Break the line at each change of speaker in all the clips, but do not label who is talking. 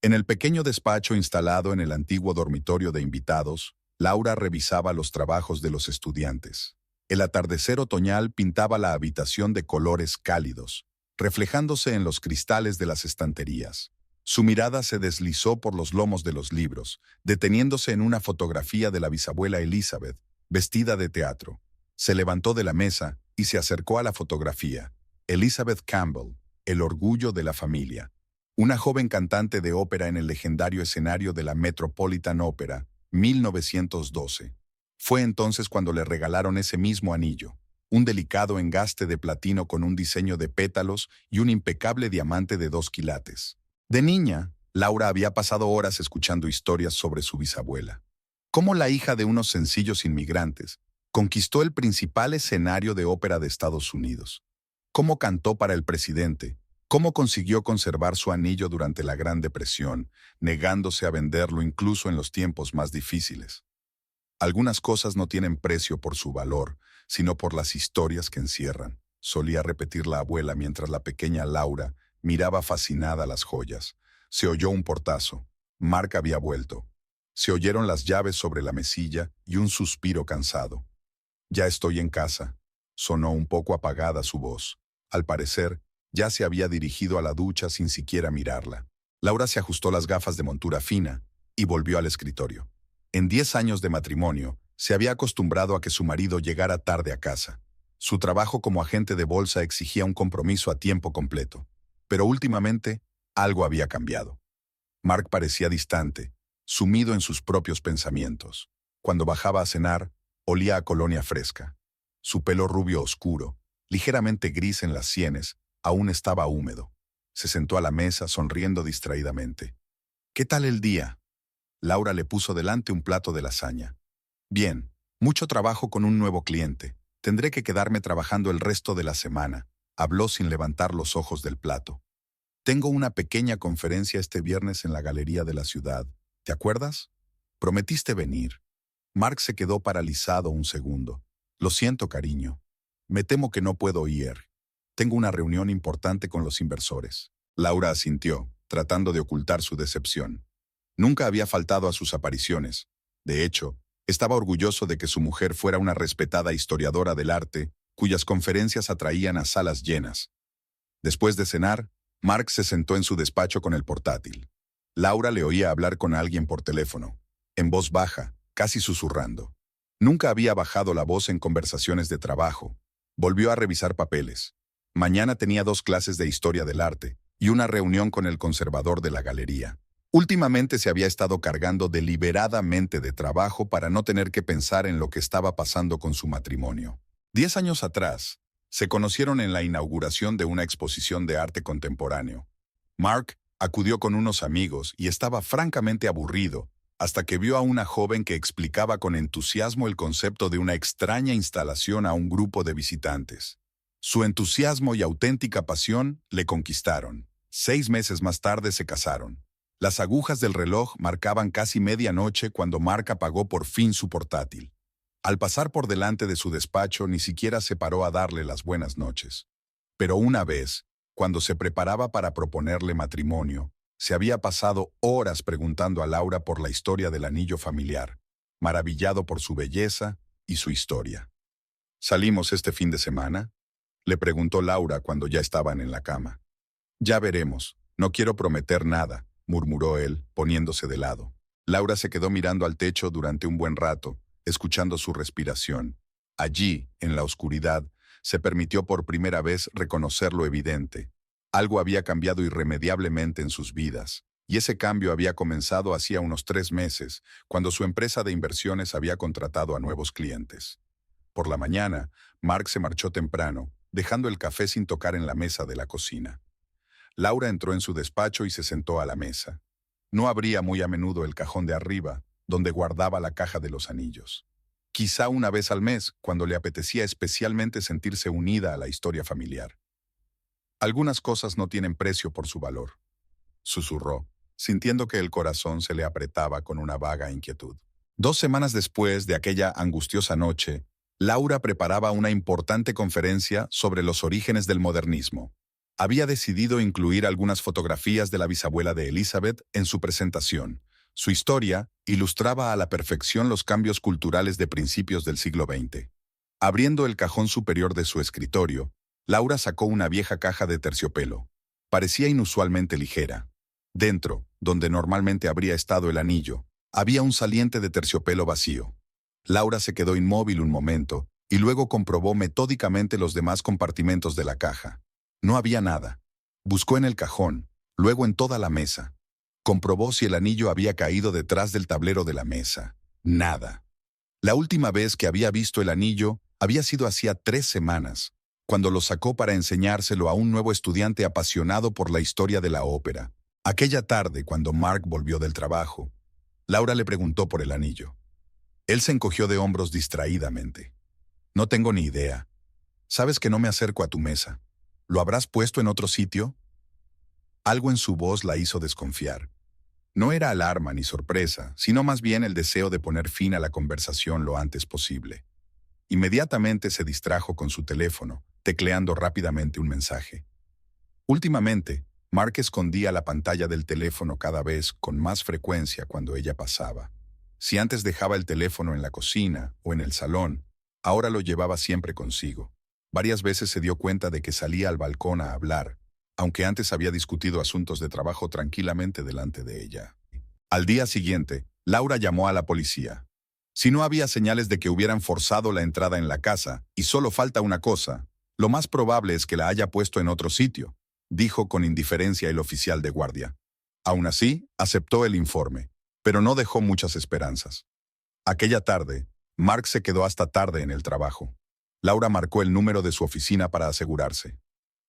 En el pequeño despacho instalado en el antiguo dormitorio de invitados, Laura revisaba los trabajos de los estudiantes. El atardecer otoñal pintaba la habitación de colores cálidos, reflejándose en los cristales de las estanterías. Su mirada se deslizó por los lomos de los libros, deteniéndose en una fotografía de la bisabuela Elizabeth, vestida de teatro. Se levantó de la mesa y se acercó a la fotografía. Elizabeth Campbell, el orgullo de la familia. Una joven cantante de ópera en el legendario escenario de la Metropolitan Opera, 1912. Fue entonces cuando le regalaron ese mismo anillo, un delicado engaste de platino con un diseño de pétalos y un impecable diamante de 2 quilates. De niña, Laura había pasado horas escuchando historias sobre su bisabuela. Cómo la hija de unos sencillos inmigrantes conquistó el principal escenario de ópera de Estados Unidos. Cómo cantó para el presidente. Cómo consiguió conservar su anillo durante la Gran Depresión, negándose a venderlo incluso en los tiempos más difíciles. Algunas cosas no tienen precio por su valor, sino por las historias que encierran, solía repetir la abuela mientras la pequeña Laura miraba fascinada las joyas. Se oyó un portazo. Mark había vuelto. Se oyeron las llaves sobre la mesilla y un suspiro cansado. «Ya estoy en casa», sonó un poco apagada su voz. Al parecer, ya se había dirigido a la ducha sin siquiera mirarla. Laura se ajustó las gafas de montura fina y volvió al escritorio. En 10 años de matrimonio, se había acostumbrado a que su marido llegara tarde a casa. Su trabajo como agente de bolsa exigía un compromiso a tiempo completo. Pero últimamente, algo había cambiado. Mark parecía distante, sumido en sus propios pensamientos. Cuando bajaba a cenar, olía a colonia fresca. Su pelo rubio oscuro, ligeramente gris en las sienes, aún estaba húmedo. Se sentó a la mesa sonriendo distraídamente. «¿Qué tal el día?». Laura le puso delante un plato de lasaña. «Bien, mucho trabajo con un nuevo cliente. Tendré que quedarme trabajando el resto de la semana», habló sin levantar los ojos del plato. «Tengo una pequeña conferencia este viernes en la galería de la ciudad. ¿Te acuerdas? Prometiste venir». Mark se quedó paralizado un segundo. «Lo siento, cariño. Me temo que no puedo ir. Tengo una reunión importante con los inversores». Laura asintió, tratando de ocultar su decepción. Nunca había faltado a sus apariciones. De hecho, estaba orgulloso de que su mujer fuera una respetada historiadora del arte, cuyas conferencias atraían a salas llenas. Después de cenar, Mark se sentó en su despacho con el portátil. Laura le oía hablar con alguien por teléfono, en voz baja, casi susurrando. Nunca había bajado la voz en conversaciones de trabajo. Volvió a revisar papeles. Mañana tenía 2 clases de historia del arte y una reunión con el conservador de la galería. Últimamente se había estado cargando deliberadamente de trabajo para no tener que pensar en lo que estaba pasando con su matrimonio. 10 años atrás, se conocieron en la inauguración de una exposición de arte contemporáneo. Mark acudió con unos amigos y estaba francamente aburrido hasta que vio a una joven que explicaba con entusiasmo el concepto de una extraña instalación a un grupo de visitantes. Su entusiasmo y auténtica pasión le conquistaron. 6 meses más tarde se casaron. Las agujas del reloj marcaban casi medianoche cuando Mark apagó por fin su portátil. Al pasar por delante de su despacho ni siquiera se paró a darle las buenas noches. Pero una vez, cuando se preparaba para proponerle matrimonio, se había pasado horas preguntando a Laura por la historia del anillo familiar, maravillado por su belleza y su historia. «¿Salimos este fin de semana?», le preguntó Laura cuando ya estaban en la cama. «Ya veremos, no quiero prometer nada», murmuró él, poniéndose de lado. Laura se quedó mirando al techo durante un buen rato, escuchando su respiración. Allí, en la oscuridad, se permitió por primera vez reconocer lo evidente. Algo había cambiado irremediablemente en sus vidas, y ese cambio había comenzado hacía unos 3 meses, cuando su empresa de inversiones había contratado a nuevos clientes. Por la mañana, Mark se marchó temprano, dejando el café sin tocar en la mesa de la cocina. Laura entró en su despacho y se sentó a la mesa. No abría muy a menudo el cajón de arriba, donde guardaba la caja de los anillos. Quizá una vez al mes, cuando le apetecía especialmente sentirse unida a la historia familiar. «Algunas cosas no tienen precio por su valor», susurró, sintiendo que el corazón se le apretaba con una vaga inquietud. 2 semanas después de aquella angustiosa noche, Laura preparaba una importante conferencia sobre los orígenes del modernismo. Había decidido incluir algunas fotografías de la bisabuela de Elizabeth en su presentación. Su historia ilustraba a la perfección los cambios culturales de principios del siglo XX. Abriendo el cajón superior de su escritorio, Laura sacó una vieja caja de terciopelo. Parecía inusualmente ligera. Dentro, donde normalmente habría estado el anillo, había un saliente de terciopelo vacío. Laura se quedó inmóvil un momento y luego comprobó metódicamente los demás compartimentos de la caja. No había nada. Buscó en el cajón, luego en toda la mesa. Comprobó si el anillo había caído detrás del tablero de la mesa. Nada. La última vez que había visto el anillo había sido hacía 3 semanas, cuando lo sacó para enseñárselo a un nuevo estudiante apasionado por la historia de la ópera. Aquella tarde, cuando Mark volvió del trabajo, Laura le preguntó por el anillo. Él se encogió de hombros distraídamente. No tengo ni idea. Sabes que no me acerco a tu mesa. ¿Lo habrás puesto en otro sitio? Algo en su voz la hizo desconfiar. No era alarma ni sorpresa, sino más bien el deseo de poner fin a la conversación lo antes posible. Inmediatamente se distrajo con su teléfono, tecleando rápidamente un mensaje. Últimamente, Mark escondía la pantalla del teléfono cada vez con más frecuencia cuando ella pasaba. Si antes dejaba el teléfono en la cocina o en el salón, ahora lo llevaba siempre consigo. Varias veces se dio cuenta de que salía al balcón a hablar, aunque antes había discutido asuntos de trabajo tranquilamente delante de ella. Al día siguiente, Laura llamó a la policía. Si no había señales de que hubieran forzado la entrada en la casa, y solo falta una cosa, lo más probable es que la haya puesto en otro sitio, dijo con indiferencia el oficial de guardia. Aún así, aceptó el informe, pero no dejó muchas esperanzas. Aquella tarde, Mark se quedó hasta tarde en el trabajo. Laura marcó el número de su oficina para asegurarse.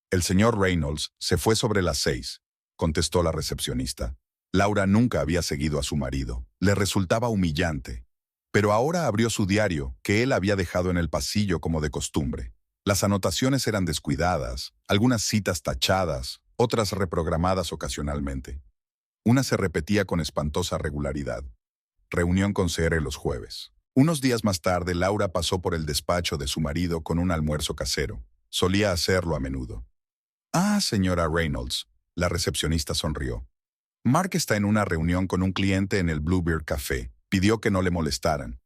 El señor Reynolds se fue sobre las 6, contestó la recepcionista. Laura nunca había seguido a su marido. Le resultaba humillante. Pero ahora abrió su diario, que él había dejado en el pasillo como de costumbre. Las anotaciones eran descuidadas, algunas citas tachadas, otras reprogramadas ocasionalmente. Una se repetía con espantosa regularidad. Reunión con CR los jueves. Unos días más tarde, Laura pasó por el despacho de su marido con un almuerzo casero. Solía hacerlo a menudo. «Ah, señora Reynolds», la recepcionista sonrió. «Mark está en una reunión con un cliente en el Bluebird Café. Pidió que no le molestaran».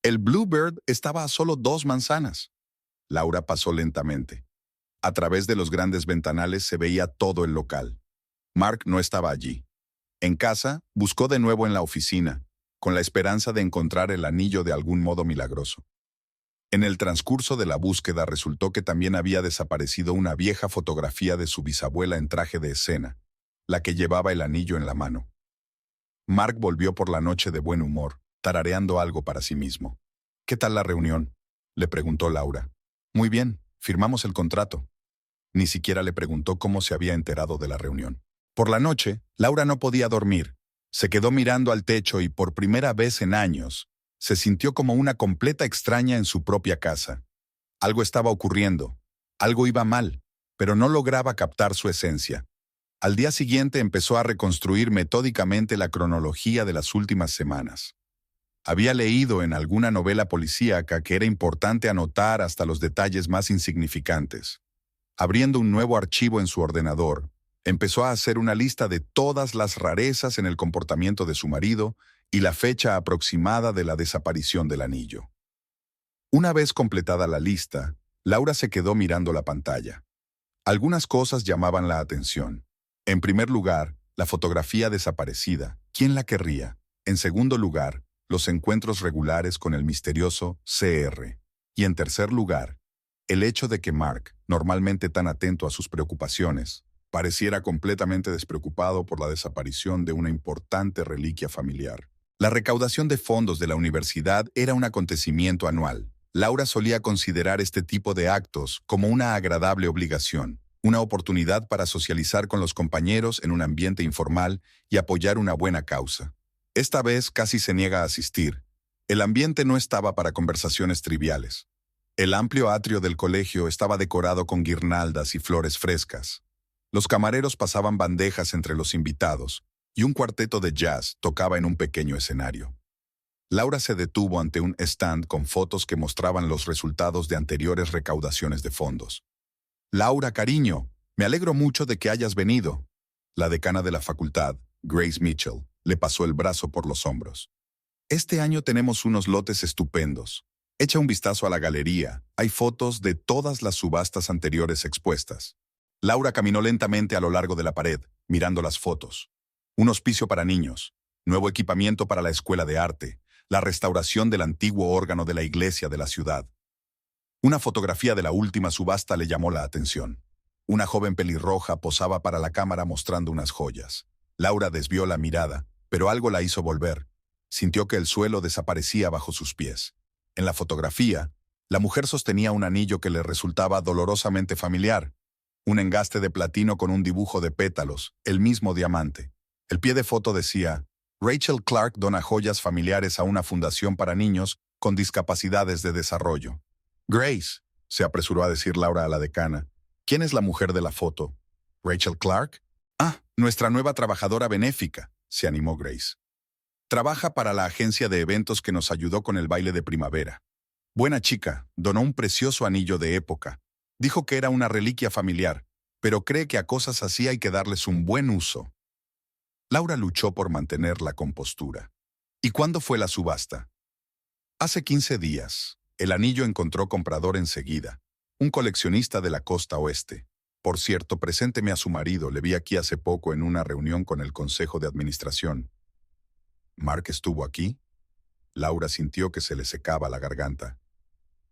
El Bluebird estaba a solo 2 manzanas. Laura pasó lentamente. A través de los grandes ventanales se veía todo el local. Mark no estaba allí. En casa, buscó de nuevo en la oficina, con la esperanza de encontrar el anillo de algún modo milagroso. En el transcurso de la búsqueda resultó que también había desaparecido una vieja fotografía de su bisabuela en traje de escena, la que llevaba el anillo en la mano. Mark volvió por la noche de buen humor, tarareando algo para sí mismo. «¿Qué tal la reunión?», le preguntó Laura. «Muy bien, firmamos el contrato». Ni siquiera le preguntó cómo se había enterado de la reunión. Por la noche, Laura no podía dormir. Se quedó mirando al techo y por primera vez en años, se sintió como una completa extraña en su propia casa. Algo estaba ocurriendo, algo iba mal, pero no lograba captar su esencia. Al día siguiente empezó a reconstruir metódicamente la cronología de las últimas semanas. Había leído en alguna novela policíaca que era importante anotar hasta los detalles más insignificantes. Abriendo un nuevo archivo en su ordenador, empezó a hacer una lista de todas las rarezas en el comportamiento de su marido y la fecha aproximada de la desaparición del anillo. Una vez completada la lista, Laura se quedó mirando la pantalla. Algunas cosas llamaban la atención. En primer lugar, la fotografía desaparecida. ¿Quién la querría? En segundo lugar, los encuentros regulares con el misterioso CR. Y en tercer lugar, el hecho de que Mark, normalmente tan atento a sus preocupaciones, pareciera completamente despreocupado por la desaparición de una importante reliquia familiar. La recaudación de fondos de la universidad era un acontecimiento anual. Laura solía considerar este tipo de actos como una agradable obligación, una oportunidad para socializar con los compañeros en un ambiente informal y apoyar una buena causa. Esta vez casi se niega a asistir. El ambiente no estaba para conversaciones triviales. El amplio atrio del colegio estaba decorado con guirnaldas y flores frescas. Los camareros pasaban bandejas entre los invitados, y un cuarteto de jazz tocaba en un pequeño escenario. Laura se detuvo ante un stand con fotos que mostraban los resultados de anteriores recaudaciones de fondos. «Laura, cariño, Me alegro mucho de que hayas venido. La decana de la facultad, Grace Mitchell, le pasó el brazo por los hombros. Este año tenemos unos lotes estupendos. Echa un vistazo a la galería. Hay fotos de todas las subastas anteriores expuestas. Laura caminó lentamente a lo largo de la pared, mirando las fotos. Un hospicio para niños, nuevo equipamiento para la escuela de arte, la restauración del antiguo órgano de la iglesia de la ciudad. Una fotografía de la última subasta le llamó la atención. Una joven pelirroja posaba para la cámara mostrando unas joyas. Laura desvió la mirada, pero algo la hizo volver. Sintió que el suelo desaparecía bajo sus pies. En la fotografía, la mujer sostenía un anillo que le resultaba dolorosamente familiar. Un engaste de platino con un dibujo de pétalos, el mismo diamante. El pie de foto decía: Rachel Clark dona joyas familiares a una fundación para niños con discapacidades de desarrollo. Grace, se apresuró a decir Laura a la decana. ¿Quién es la mujer de la foto? ¿Rachel Clark? Ah, nuestra nueva trabajadora benéfica, se animó Grace. Trabaja para la agencia de eventos que nos ayudó con el baile de primavera. Buena chica, donó un precioso anillo de época. Dijo que era una reliquia familiar, pero cree que a cosas así hay que darles un buen uso. Laura luchó por mantener la compostura. ¿Y cuándo fue la subasta? Hace 15 días. El anillo encontró comprador enseguida. Un coleccionista de la costa oeste. Por cierto, presénteme a su marido, le vi aquí hace poco en una reunión con el Consejo de Administración. ¿Mark estuvo aquí? Laura sintió que se le secaba la garganta.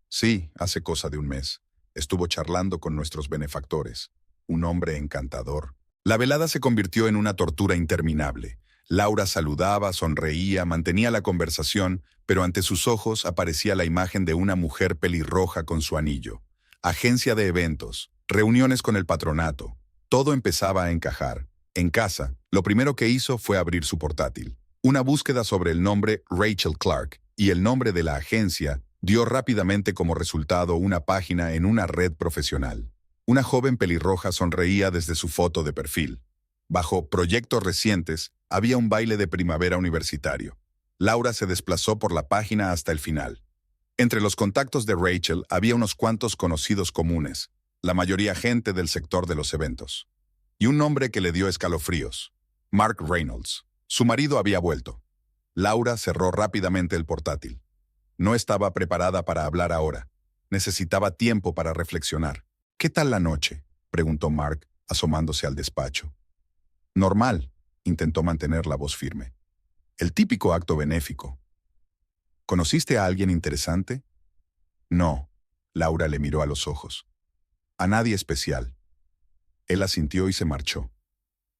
Sí, hace cosa de un mes. Estuvo charlando con nuestros benefactores. Un hombre encantador. La velada se convirtió en una tortura interminable. Laura saludaba, sonreía, mantenía la conversación, pero ante sus ojos aparecía la imagen de una mujer pelirroja con su anillo. Agencia de eventos, reuniones con el patronato. Todo empezaba a encajar. En casa, lo primero que hizo fue abrir su portátil. Una búsqueda sobre el nombre Rachel Clark y el nombre de la agencia dio rápidamente como resultado una página en una red profesional. Una joven pelirroja sonreía desde su foto de perfil. Bajo proyectos recientes, había un baile de primavera universitario. Laura se desplazó por la página hasta el final. Entre los contactos de Rachel había unos cuantos conocidos comunes, la mayoría gente del sector de los eventos. Y un nombre que le dio escalofríos: Mark Reynolds. Su marido había vuelto. Laura cerró rápidamente el portátil. No estaba preparada para hablar ahora. Necesitaba tiempo para reflexionar. ¿Qué tal la noche?, preguntó Mark, asomándose al despacho. Normal, intentó mantener la voz firme. El típico acto benéfico. ¿Conociste a alguien interesante? No, Laura le miró a los ojos. A nadie especial. Él asintió y se marchó.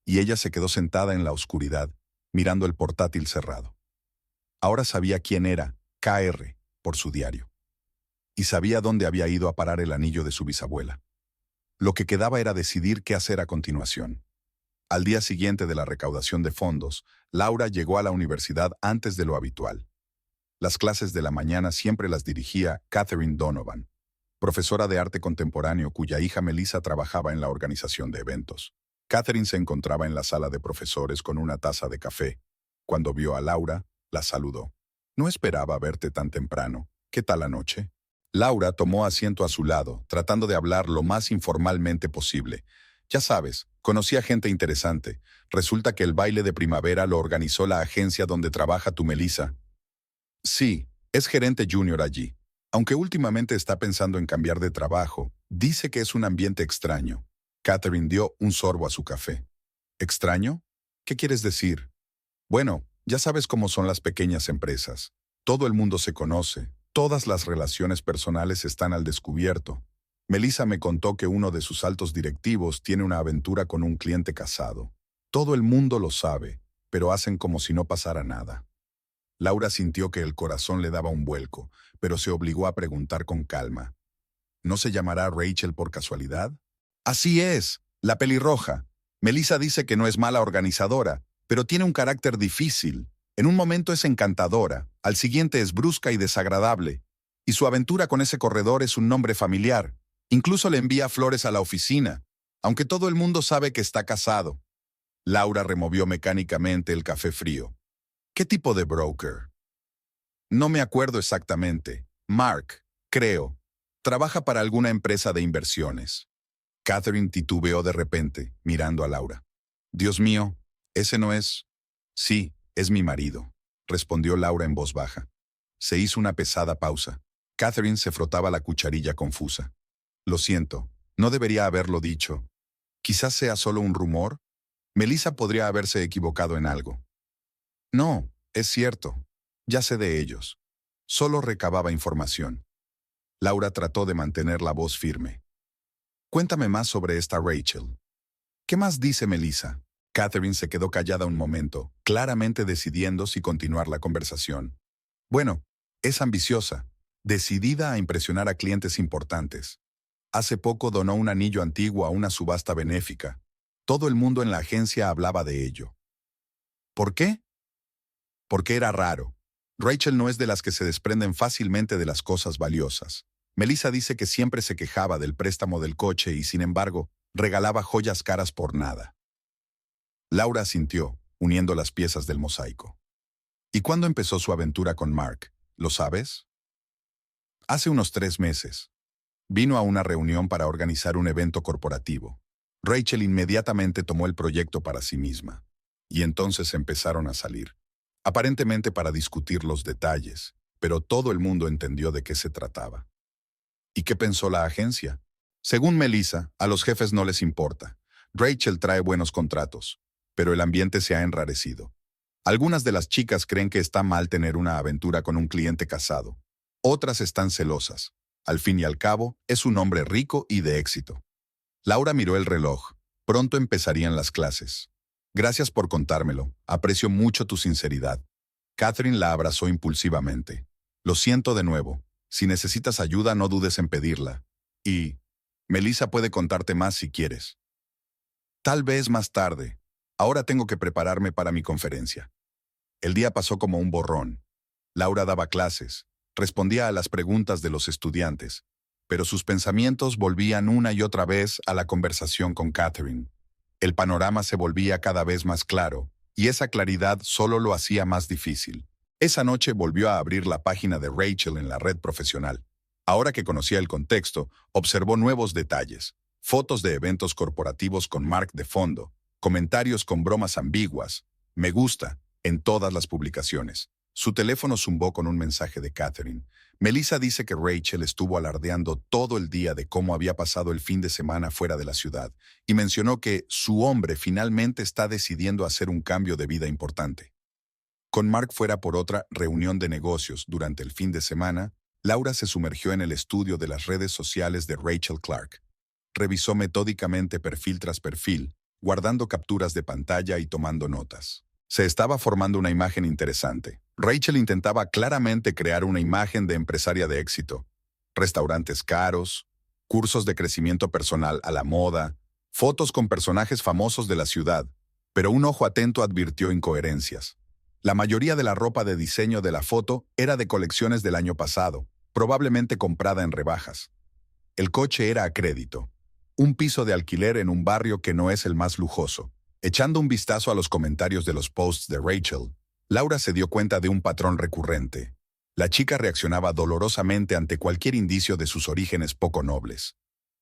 Y ella se quedó sentada en la oscuridad, mirando el portátil cerrado. Ahora sabía quién era KR por su diario. Y sabía dónde había ido a parar el anillo de su bisabuela. Lo que quedaba era decidir qué hacer a continuación. Al día siguiente de la recaudación de fondos, Laura llegó a la universidad antes de lo habitual. Las clases de la mañana siempre las dirigía Catherine Donovan, profesora de arte contemporáneo cuya hija Melissa trabajaba en la organización de eventos. Catherine se encontraba en la sala de profesores con una taza de café. Cuando vio a Laura, la saludó. No esperaba verte tan temprano. ¿Qué tal la noche? Laura tomó asiento a su lado, tratando de hablar lo más informalmente posible. Ya sabes, conocí a gente interesante. Resulta que el baile de primavera lo organizó la agencia donde trabaja tu Melissa. Sí, es gerente junior allí. Aunque últimamente está pensando en cambiar de trabajo, dice que es un ambiente extraño. Catherine dio un sorbo a su café. ¿Extraño? ¿Qué quieres decir? Bueno, ya sabes cómo son las pequeñas empresas. Todo el mundo se conoce. Todas las relaciones personales están al descubierto. Melissa me contó que uno de sus altos directivos tiene una aventura con un cliente casado. Todo el mundo lo sabe, pero hacen como si no pasara nada. Laura sintió que el corazón le daba un vuelco, pero se obligó a preguntar con calma. ¿No se llamará Rachel por casualidad? Así es, la pelirroja. Melissa dice que no es mala organizadora, pero tiene un carácter difícil. En un momento es encantadora, al siguiente es brusca y desagradable. Y su aventura con ese corredor es un nombre familiar. Incluso le envía flores a la oficina, aunque todo el mundo sabe que está casado. Laura removió mecánicamente el café frío. ¿Qué tipo de broker? No me acuerdo exactamente. Mark, creo. Trabaja para alguna empresa de inversiones. Catherine titubeó de repente, mirando a Laura. Dios mío, ¿ese no es? Sí, es mi marido, respondió Laura en voz baja. Se hizo una pesada pausa. Catherine se frotaba la cucharilla confusa. Lo siento, no debería haberlo dicho. Quizás sea solo un rumor. Melissa podría haberse equivocado en algo. No, es cierto. Ya sé de ellos. Solo recababa información. Laura trató de mantener la voz firme. Cuéntame más sobre esta Rachel. ¿Qué más dice Melissa? Catherine se quedó callada un momento, claramente decidiendo si continuar la conversación. Bueno, es ambiciosa, decidida a impresionar a clientes importantes. Hace poco donó un anillo antiguo a una subasta benéfica. Todo el mundo en la agencia hablaba de ello. ¿Por qué? Porque era raro. Rachel no es de las que se desprenden fácilmente de las cosas valiosas. Melissa dice que siempre se quejaba del préstamo del coche y, sin embargo, regalaba joyas caras por nada. Laura asintió, uniendo las piezas del mosaico. ¿Y cuándo empezó su aventura con Mark? ¿Lo sabes? Hace unos 3 meses. Vino a una reunión para organizar un evento corporativo. Rachel inmediatamente tomó el proyecto para sí misma. Y entonces empezaron a salir. Aparentemente para discutir los detalles, pero todo el mundo entendió de qué se trataba. ¿Y qué pensó la agencia? Según Melissa, a los jefes no les importa. Rachel trae buenos contratos, pero el ambiente se ha enrarecido. Algunas de las chicas creen que está mal tener una aventura con un cliente casado. Otras están celosas. Al fin y al cabo, es un hombre rico y de éxito. Laura miró el reloj. Pronto empezarían las clases. Gracias por contármelo. Aprecio mucho tu sinceridad. Catherine la abrazó impulsivamente. Lo siento de nuevo. Si necesitas ayuda, no dudes en pedirla. Y Melissa puede contarte más si quieres. Tal vez más tarde. Ahora tengo que prepararme para mi conferencia. El día pasó como un borrón. Laura daba clases, respondía a las preguntas de los estudiantes, pero sus pensamientos volvían una y otra vez a la conversación con Catherine. El panorama se volvía cada vez más claro, y esa claridad solo lo hacía más difícil. Esa noche volvió a abrir la página de Rachel en la red profesional. Ahora que conocía el contexto, observó nuevos detalles. Fotos de eventos corporativos con Mark de fondo, comentarios con bromas ambiguas, me gusta, en todas las publicaciones. Su teléfono zumbó con un mensaje de Catherine. Melissa dice que Rachel estuvo alardeando todo el día de cómo había pasado el fin de semana fuera de la ciudad y mencionó que su hombre finalmente está decidiendo hacer un cambio de vida importante. Con Mark fuera por otra reunión de negocios durante el fin de semana, Laura se sumergió en el estudio de las redes sociales de Rachel Clark. Revisó metódicamente perfil tras perfil, guardando capturas de pantalla y tomando notas. Se estaba formando una imagen interesante. Rachel intentaba claramente crear una imagen de empresaria de éxito. Restaurantes caros, cursos de crecimiento personal a la moda, fotos con personajes famosos de la ciudad, pero un ojo atento advirtió incoherencias. La mayoría de la ropa de diseño de la foto era de colecciones del año pasado, probablemente comprada en rebajas. El coche era a crédito. Un piso de alquiler en un barrio que no es el más lujoso. Echando un vistazo a los comentarios de los posts de Rachel, Laura se dio cuenta de un patrón recurrente. La chica reaccionaba dolorosamente ante cualquier indicio de sus orígenes poco nobles.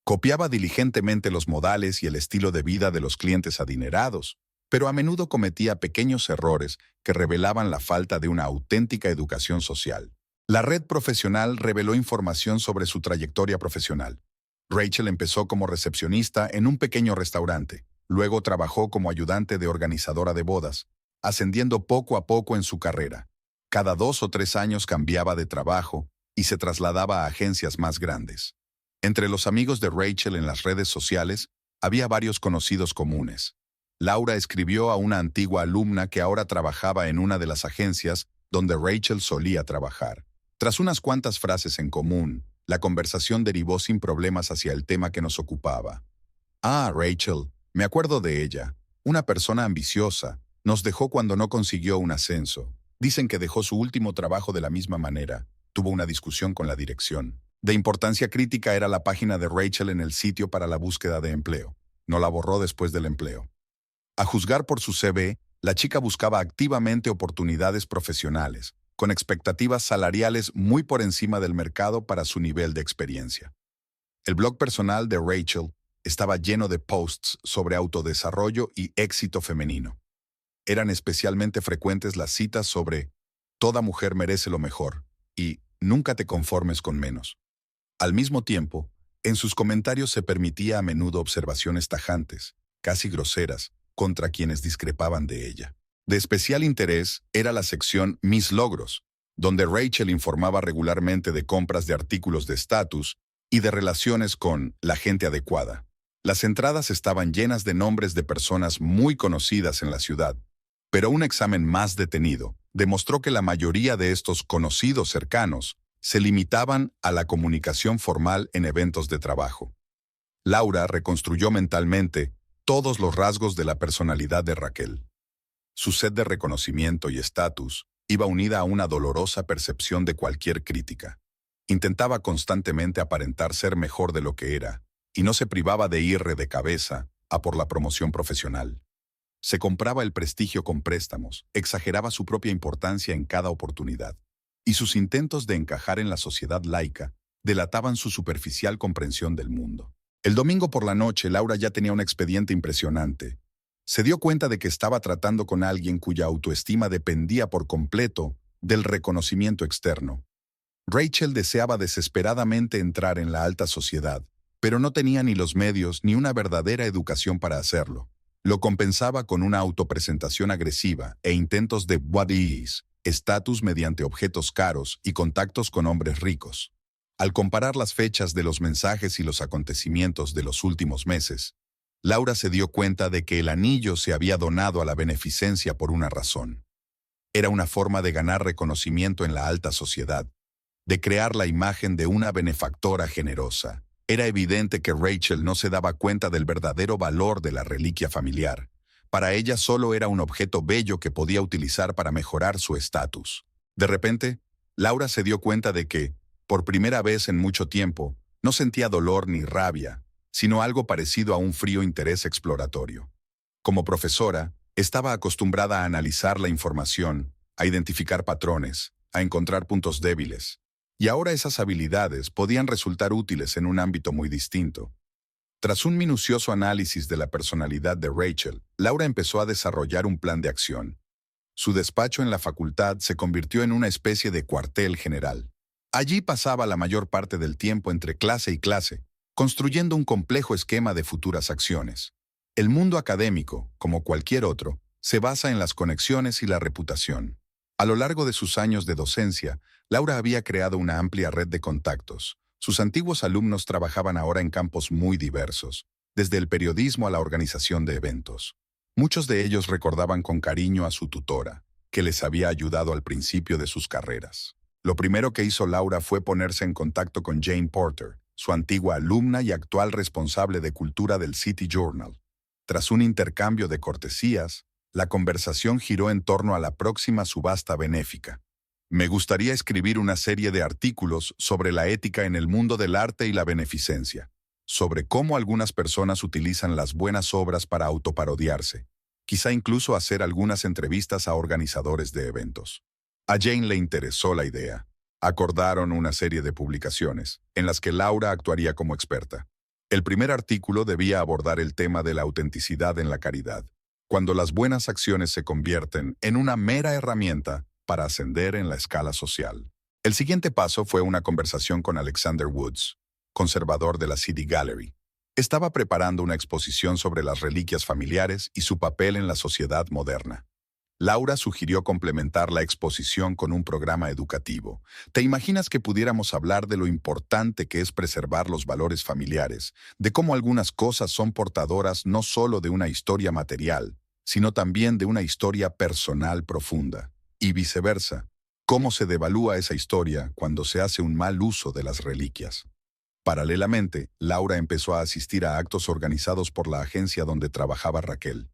Copiaba diligentemente los modales y el estilo de vida de los clientes adinerados, pero a menudo cometía pequeños errores que revelaban la falta de una auténtica educación social. La red profesional reveló información sobre su trayectoria profesional. Rachel empezó como recepcionista en un pequeño restaurante. Luego trabajó como ayudante de organizadora de bodas, ascendiendo poco a poco en su carrera. Cada 2 o 3 años cambiaba de trabajo y se trasladaba a agencias más grandes. Entre los amigos de Rachel en las redes sociales, había varios conocidos comunes. Laura escribió a una antigua alumna que ahora trabajaba en una de las agencias donde Rachel solía trabajar. Tras unas cuantas frases en común, la conversación derivó sin problemas hacia el tema que nos ocupaba. Ah, Rachel, me acuerdo de ella. Una persona ambiciosa. Nos dejó cuando no consiguió un ascenso. Dicen que dejó su último trabajo de la misma manera. Tuvo una discusión con la dirección. De importancia crítica era la página de Rachel en el sitio para la búsqueda de empleo. No la borró después del empleo. A juzgar por su CV, la chica buscaba activamente oportunidades profesionales, con expectativas salariales muy por encima del mercado para su nivel de experiencia. El blog personal de Rachel estaba lleno de posts sobre autodesarrollo y éxito femenino. Eran especialmente frecuentes las citas sobre «Toda mujer merece lo mejor» y «Nunca te conformes con menos». Al mismo tiempo, en sus comentarios se permitía a menudo observaciones tajantes, casi groseras, contra quienes discrepaban de ella. De especial interés era la sección Mis Logros, donde Rachel informaba regularmente de compras de artículos de estatus y de relaciones con la gente adecuada. Las entradas estaban llenas de nombres de personas muy conocidas en la ciudad, pero un examen más detenido demostró que la mayoría de estos conocidos cercanos se limitaban a la comunicación formal en eventos de trabajo. Laura reconstruyó mentalmente todos los rasgos de la personalidad de Raquel. Su sed de reconocimiento y estatus iba unida a una dolorosa percepción de cualquier crítica. Intentaba constantemente aparentar ser mejor de lo que era, y no se privaba de ir de cabeza a por la promoción profesional. Se compraba el prestigio con préstamos, exageraba su propia importancia en cada oportunidad, y sus intentos de encajar en la sociedad laica delataban su superficial comprensión del mundo. El domingo por la noche, Laura ya tenía un expediente impresionante. Se dio cuenta de que estaba tratando con alguien cuya autoestima dependía por completo del reconocimiento externo. Rachel deseaba desesperadamente entrar en la alta sociedad, pero no tenía ni los medios ni una verdadera educación para hacerlo. Lo compensaba con una autopresentación agresiva e intentos de body estatus mediante objetos caros y contactos con hombres ricos. Al comparar las fechas de los mensajes y los acontecimientos de los últimos meses, Laura se dio cuenta de que el anillo se había donado a la beneficencia por una razón. Era una forma de ganar reconocimiento en la alta sociedad, de crear la imagen de una benefactora generosa. Era evidente que Rachel no se daba cuenta del verdadero valor de la reliquia familiar. Para ella solo era un objeto bello que podía utilizar para mejorar su estatus. De repente, Laura se dio cuenta de que, por primera vez en mucho tiempo, no sentía dolor ni rabia, sino algo parecido a un frío interés exploratorio. Como profesora, estaba acostumbrada a analizar la información, a identificar patrones, a encontrar puntos débiles. Y ahora esas habilidades podían resultar útiles en un ámbito muy distinto. Tras un minucioso análisis de la personalidad de Rachel, Laura empezó a desarrollar un plan de acción. Su despacho en la facultad se convirtió en una especie de cuartel general. Allí pasaba la mayor parte del tiempo entre clase y clase, construyendo un complejo esquema de futuras acciones. El mundo académico, como cualquier otro, se basa en las conexiones y la reputación. A lo largo de sus años de docencia, Laura había creado una amplia red de contactos. Sus antiguos alumnos trabajaban ahora en campos muy diversos, desde el periodismo a la organización de eventos. Muchos de ellos recordaban con cariño a su tutora, que les había ayudado al principio de sus carreras. Lo primero que hizo Laura fue ponerse en contacto con Jane Porter, su antigua alumna y actual responsable de cultura del City Journal. Tras un intercambio de cortesías, la conversación giró en torno a la próxima subasta benéfica. Me gustaría escribir una serie de artículos sobre la ética en el mundo del arte y la beneficencia, sobre cómo algunas personas utilizan las buenas obras para autoparodiarse, quizá incluso hacer algunas entrevistas a organizadores de eventos. A Jane le interesó la idea. Acordaron una serie de publicaciones, en las que Laura actuaría como experta. El primer artículo debía abordar el tema de la autenticidad en la caridad, cuando las buenas acciones se convierten en una mera herramienta para ascender en la escala social. El siguiente paso fue una conversación con Alexander Woods, conservador de la City Gallery. Estaba preparando una exposición sobre las reliquias familiares y su papel en la sociedad moderna. Laura sugirió complementar la exposición con un programa educativo. ¿Te imaginas que pudiéramos hablar de lo importante que es preservar los valores familiares, de cómo algunas cosas son portadoras no solo de una historia material, sino también de una historia personal profunda? Y viceversa, ¿cómo se devalúa esa historia cuando se hace un mal uso de las reliquias? Paralelamente, Laura empezó a asistir a actos organizados por la agencia donde trabajaba Raquel.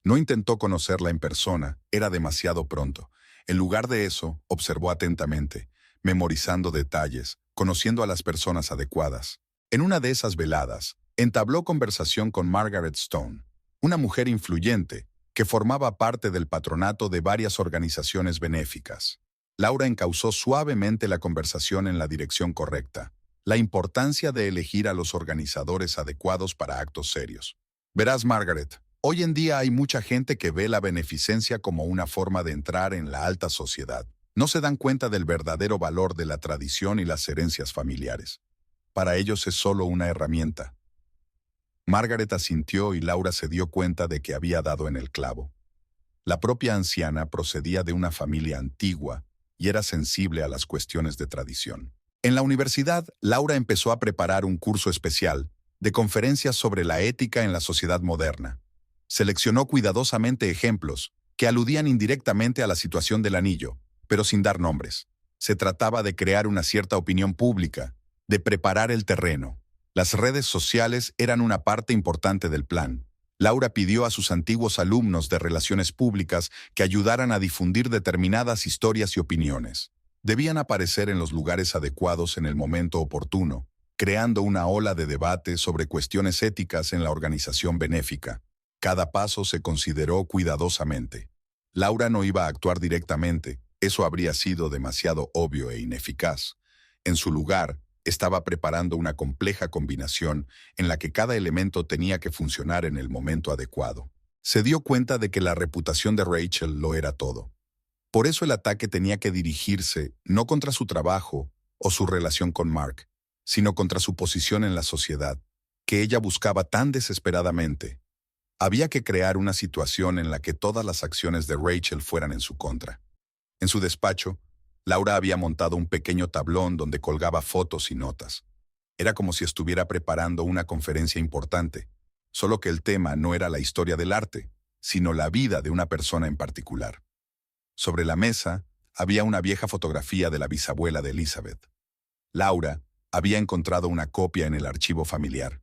No intentó conocerla en persona, era demasiado pronto. En lugar de eso, observó atentamente, memorizando detalles, conociendo a las personas adecuadas. En una de esas veladas, entabló conversación con Margaret Stone, una mujer influyente que formaba parte del patronato de varias organizaciones benéficas. Laura encauzó suavemente la conversación en la dirección correcta. la importancia de elegir a los organizadores adecuados para actos serios. Verás, Margaret, hoy en día hay mucha gente que ve la beneficencia como una forma de entrar en la alta sociedad. No se dan cuenta del verdadero valor de la tradición y las herencias familiares. Para ellos es solo una herramienta. Margaret asintió y Laura se dio cuenta de que había dado en el clavo. La propia anciana procedía de una familia antigua y era sensible a las cuestiones de tradición. En la universidad, Laura empezó a preparar un curso especial de conferencias sobre la ética en la sociedad moderna. Seleccionó cuidadosamente ejemplos que aludían indirectamente a la situación del anillo, pero sin dar nombres. Se trataba de crear una cierta opinión pública, de preparar el terreno. Las redes sociales eran una parte importante del plan. Laura pidió a sus antiguos alumnos de relaciones públicas que ayudaran a difundir determinadas historias y opiniones. Debían aparecer en los lugares adecuados en el momento oportuno, creando una ola de debate sobre cuestiones éticas en la organización benéfica. Cada paso se consideró cuidadosamente. Laura no iba a actuar directamente, eso habría sido demasiado obvio e ineficaz. En su lugar, estaba preparando una compleja combinación en la que cada elemento tenía que funcionar en el momento adecuado. Se dio cuenta de que la reputación de Rachel lo era todo. Por eso el ataque tenía que dirigirse no contra su trabajo o su relación con Mark, sino contra su posición en la sociedad, que ella buscaba tan desesperadamente. Había que crear una situación en la que todas las acciones de Rachel fueran en su contra. En su despacho, Laura había montado un pequeño tablón donde colgaba fotos y notas. Era como si estuviera preparando una conferencia importante, solo que el tema no era la historia del arte, sino la vida de una persona en particular. Sobre la mesa había una vieja fotografía de la bisabuela de Elizabeth. Laura había encontrado una copia en el archivo familiar.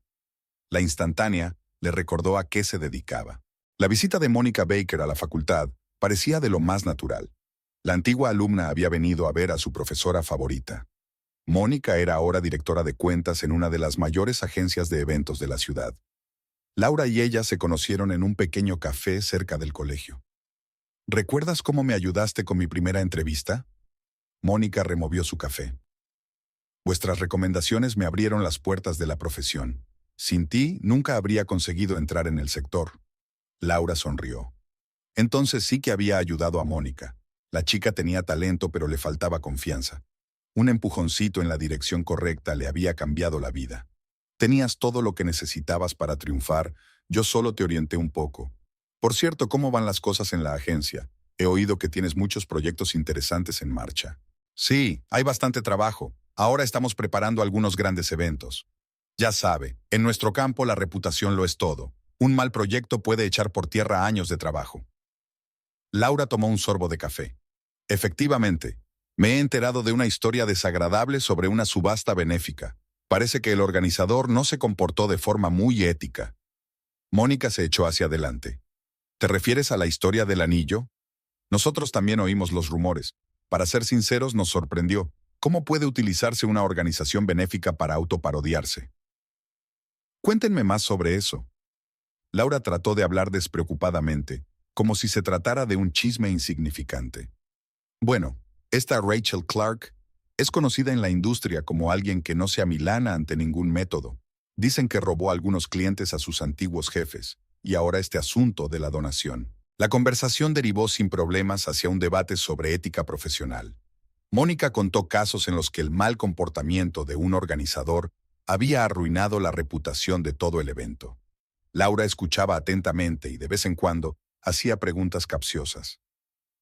La instantánea le recordó a qué se dedicaba. La visita de Mónica Baker a la facultad parecía de lo más natural. La antigua alumna había venido a ver a su profesora favorita. Mónica era ahora directora de cuentas en una de las mayores agencias de eventos de la ciudad. Laura y ella se conocieron en un pequeño café cerca del colegio. ¿Recuerdas cómo me ayudaste con mi primera entrevista? Mónica removió su café. Vuestras recomendaciones me abrieron las puertas de la profesión. Sin ti, nunca habría conseguido entrar en el sector. Laura sonrió. Entonces sí que había ayudado a Mónica. La chica tenía talento, pero le faltaba confianza. Un empujoncito en la dirección correcta le había cambiado la vida. Tenías todo lo que necesitabas para triunfar, yo solo te orienté un poco. Por cierto, ¿cómo van las cosas en la agencia? He oído que tienes muchos proyectos interesantes en marcha. Sí, hay bastante trabajo. Ahora estamos preparando algunos grandes eventos. Ya sabe, en nuestro campo la reputación lo es todo. Un mal proyecto puede echar por tierra años de trabajo. Laura tomó un sorbo de café. Efectivamente, me he enterado de una historia desagradable sobre una subasta benéfica. Parece que el organizador no se comportó de forma muy ética. Mónica se echó hacia adelante. ¿Te refieres a la historia del anillo? Nosotros también oímos los rumores. Para ser sinceros, nos sorprendió. ¿Cómo puede utilizarse una organización benéfica para autoparodiarse? Cuéntenme más sobre eso. Laura trató de hablar despreocupadamente, como si se tratara de un chisme insignificante. Bueno, esta Rachel Clark es conocida en la industria como alguien que no se amilana ante ningún método. Dicen que robó a algunos clientes a sus antiguos jefes, y ahora este asunto de la donación. La conversación derivó sin problemas hacia un debate sobre ética profesional. Mónica contó casos en los que el mal comportamiento de un organizador había arruinado la reputación de todo el evento. Laura escuchaba atentamente y de vez en cuando hacía preguntas capciosas.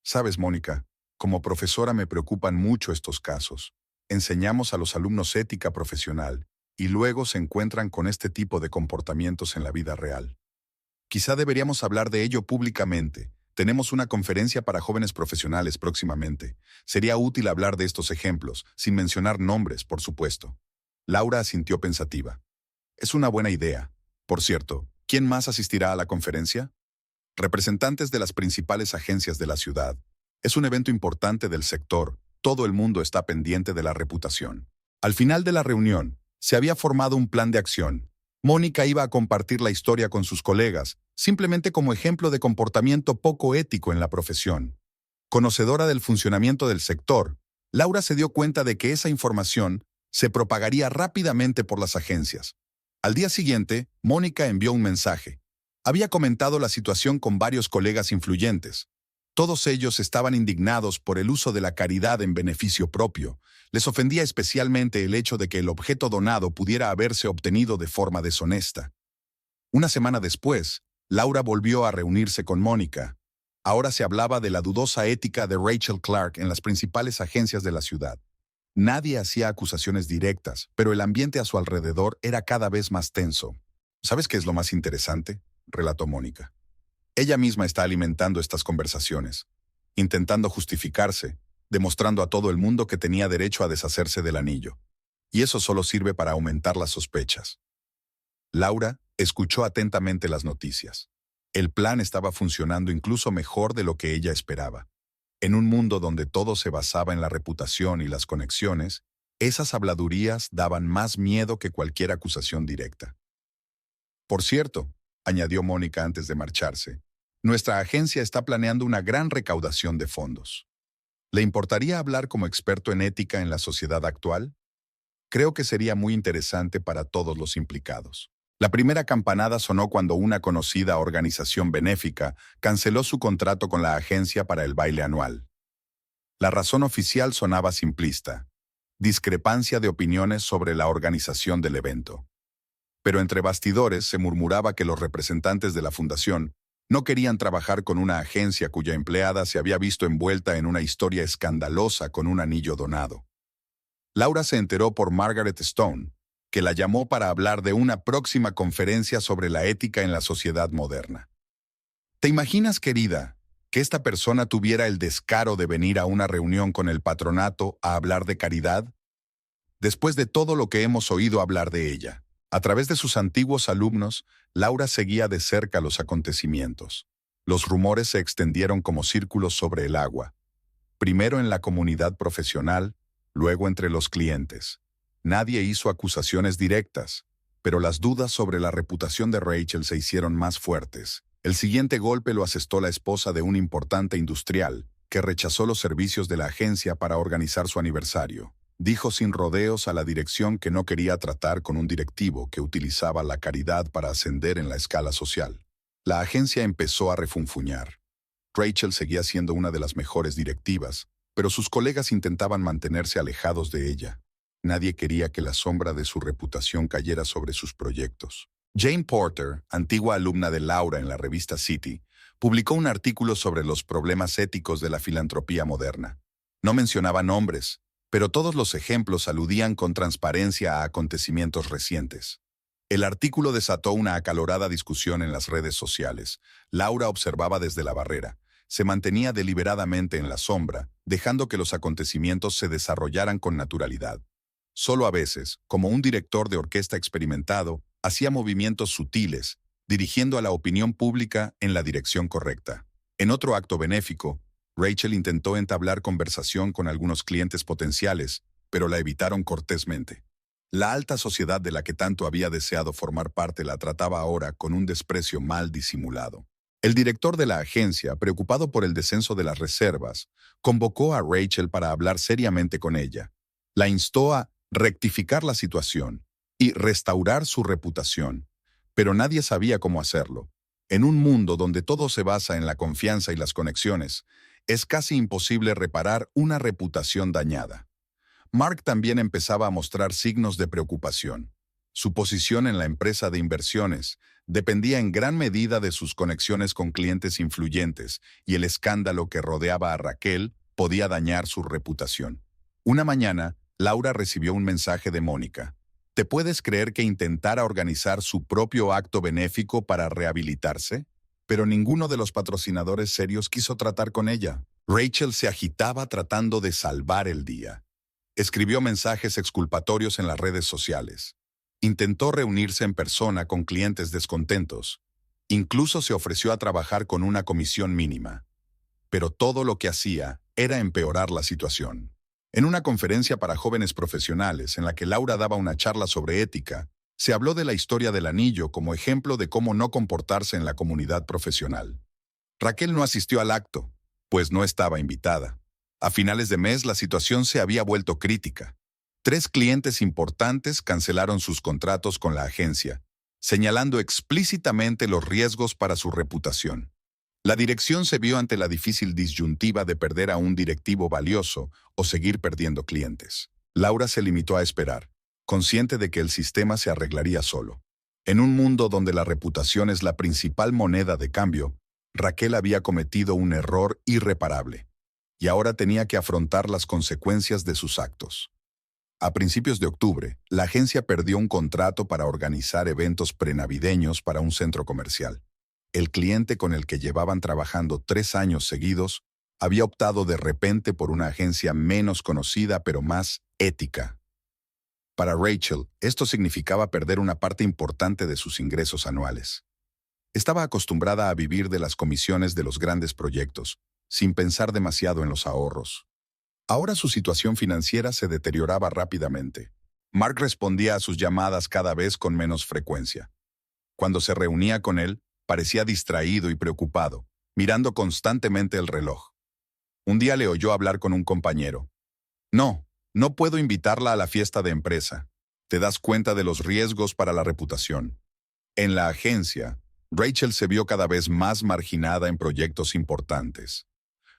¿Sabes, Mónica? Como profesora me preocupan mucho estos casos. Enseñamos a los alumnos ética profesional y luego se encuentran con este tipo de comportamientos en la vida real. Quizá deberíamos hablar de ello públicamente. Tenemos una conferencia para jóvenes profesionales próximamente. Sería útil hablar de estos ejemplos, sin mencionar nombres, por supuesto. Laura asintió pensativa. Es una buena idea. Por cierto, ¿quién más asistirá a la conferencia? Representantes de las principales agencias de la ciudad. Es un evento importante del sector. Todo el mundo está pendiente de la reputación. Al final de la reunión, se había formado un plan de acción. Mónica iba a compartir la historia con sus colegas, simplemente como ejemplo de comportamiento poco ético en la profesión. Conocedora del funcionamiento del sector, Laura se dio cuenta de que esa información Se propagaría rápidamente por las agencias. Al día siguiente, Mónica envió un mensaje. Había comentado la situación con varios colegas influyentes. Todos ellos estaban indignados por el uso de la caridad en beneficio propio. Les ofendía especialmente el hecho de que el objeto donado pudiera haberse obtenido de forma deshonesta. Una semana después, Laura volvió a reunirse con Mónica. Ahora se hablaba de la dudosa ética de Rachel Clark en las principales agencias de la ciudad. Nadie hacía acusaciones directas, pero el ambiente a su alrededor era cada vez más tenso. ¿Sabes qué es lo más interesante?, relató Mónica. Ella misma está alimentando estas conversaciones, intentando justificarse, demostrando a todo el mundo que tenía derecho a deshacerse del anillo. Y eso solo sirve para aumentar las sospechas. Laura escuchó atentamente las noticias. El plan estaba funcionando incluso mejor de lo que ella esperaba. En un mundo donde todo se basaba en la reputación y las conexiones, esas habladurías daban más miedo que cualquier acusación directa. Por cierto, añadió Mónica antes de marcharse, nuestra agencia está planeando una gran recaudación de fondos. ¿Le importaría hablar como experto en ética en la sociedad actual? Creo que sería muy interesante para todos los implicados. La primera campanada sonó cuando una conocida organización benéfica canceló su contrato con la agencia para el baile anual. La razón oficial sonaba simplista: discrepancia de opiniones sobre la organización del evento. Pero entre bastidores se murmuraba que los representantes de la fundación no querían trabajar con una agencia cuya empleada se había visto envuelta en una historia escandalosa con un anillo donado. Laura se enteró por Margaret Stone, que la llamó para hablar de una próxima conferencia sobre la ética en la sociedad moderna. ¿Te imaginas, querida, que esta persona tuviera el descaro de venir a una reunión con el patronato a hablar de caridad? Después de todo lo que hemos oído hablar de ella, a través de sus antiguos alumnos, Laura seguía de cerca los acontecimientos. Los rumores se extendieron como círculos sobre el agua, primero en la comunidad profesional, luego entre los clientes. Nadie hizo acusaciones directas, pero las dudas sobre la reputación de Rachel se hicieron más fuertes. El siguiente golpe lo asestó la esposa de un importante industrial, que rechazó los servicios de la agencia para organizar su aniversario. Dijo sin rodeos a la dirección que no quería tratar con un directivo que utilizaba la caridad para ascender en la escala social. La agencia empezó a refunfuñar. Rachel seguía siendo una de las mejores directivas, pero sus colegas intentaban mantenerse alejados de ella. Nadie quería que la sombra de su reputación cayera sobre sus proyectos. Jane Porter, antigua alumna de Laura en la revista City, publicó un artículo sobre los problemas éticos de la filantropía moderna. No mencionaba nombres, pero todos los ejemplos aludían con transparencia a acontecimientos recientes. El artículo desató una acalorada discusión en las redes sociales. Laura observaba desde la barrera. Se mantenía deliberadamente en la sombra, dejando que los acontecimientos se desarrollaran con naturalidad. Solo a veces, como un director de orquesta experimentado, hacía movimientos sutiles, dirigiendo a la opinión pública en la dirección correcta. En otro acto benéfico, Rachel intentó entablar conversación con algunos clientes potenciales, pero la evitaron cortésmente. La alta sociedad de la que tanto había deseado formar parte la trataba ahora con un desprecio mal disimulado. El director de la agencia, preocupado por el descenso de las reservas, convocó a Rachel para hablar seriamente con ella. La instó a rectificar la situación y restaurar su reputación, pero nadie sabía cómo hacerlo. En un mundo donde todo se basa en la confianza y las conexiones, es casi imposible reparar una reputación dañada. Mark también empezaba a mostrar signos de preocupación. Su posición en la empresa de inversiones dependía en gran medida de sus conexiones con clientes influyentes, y el escándalo que rodeaba a Raquel podía dañar su reputación. Una mañana, Laura recibió un mensaje de Mónica. ¿Te puedes creer que intentara organizar su propio acto benéfico para rehabilitarse? Pero ninguno de los patrocinadores serios quiso tratar con ella. Rachel se agitaba tratando de salvar el día. Escribió mensajes exculpatorios en las redes sociales. Intentó reunirse en persona con clientes descontentos. Incluso se ofreció a trabajar con una comisión mínima. Pero todo lo que hacía era empeorar la situación. En una conferencia para jóvenes profesionales en la que Laura daba una charla sobre ética, se habló de la historia del anillo como ejemplo de cómo no comportarse en la comunidad profesional. Raquel no asistió al acto, pues no estaba invitada. A finales de mes la situación se había vuelto crítica. 3 clientes importantes cancelaron sus contratos con la agencia, señalando explícitamente los riesgos para su reputación. La dirección se vio ante la difícil disyuntiva de perder a un directivo valioso o seguir perdiendo clientes. Laura se limitó a esperar, consciente de que el sistema se arreglaría solo. En un mundo donde la reputación es la principal moneda de cambio, Raquel había cometido un error irreparable, y ahora tenía que afrontar las consecuencias de sus actos. A principios de octubre, la agencia perdió un contrato para organizar eventos prenavideños para un centro comercial. El cliente con el que llevaban trabajando 3 años seguidos había optado de repente por una agencia menos conocida pero más ética. Para Rachel, esto significaba perder una parte importante de sus ingresos anuales. Estaba acostumbrada a vivir de las comisiones de los grandes proyectos, sin pensar demasiado en los ahorros. Ahora su situación financiera se deterioraba rápidamente. Mark respondía a sus llamadas cada vez con menos frecuencia. Cuando se reunía con él, parecía distraído y preocupado, mirando constantemente el reloj. Un día le oyó hablar con un compañero. No puedo invitarla a la fiesta de empresa. Te das cuenta de los riesgos para la reputación. En la agencia, Rachel se vio cada vez más marginada en proyectos importantes.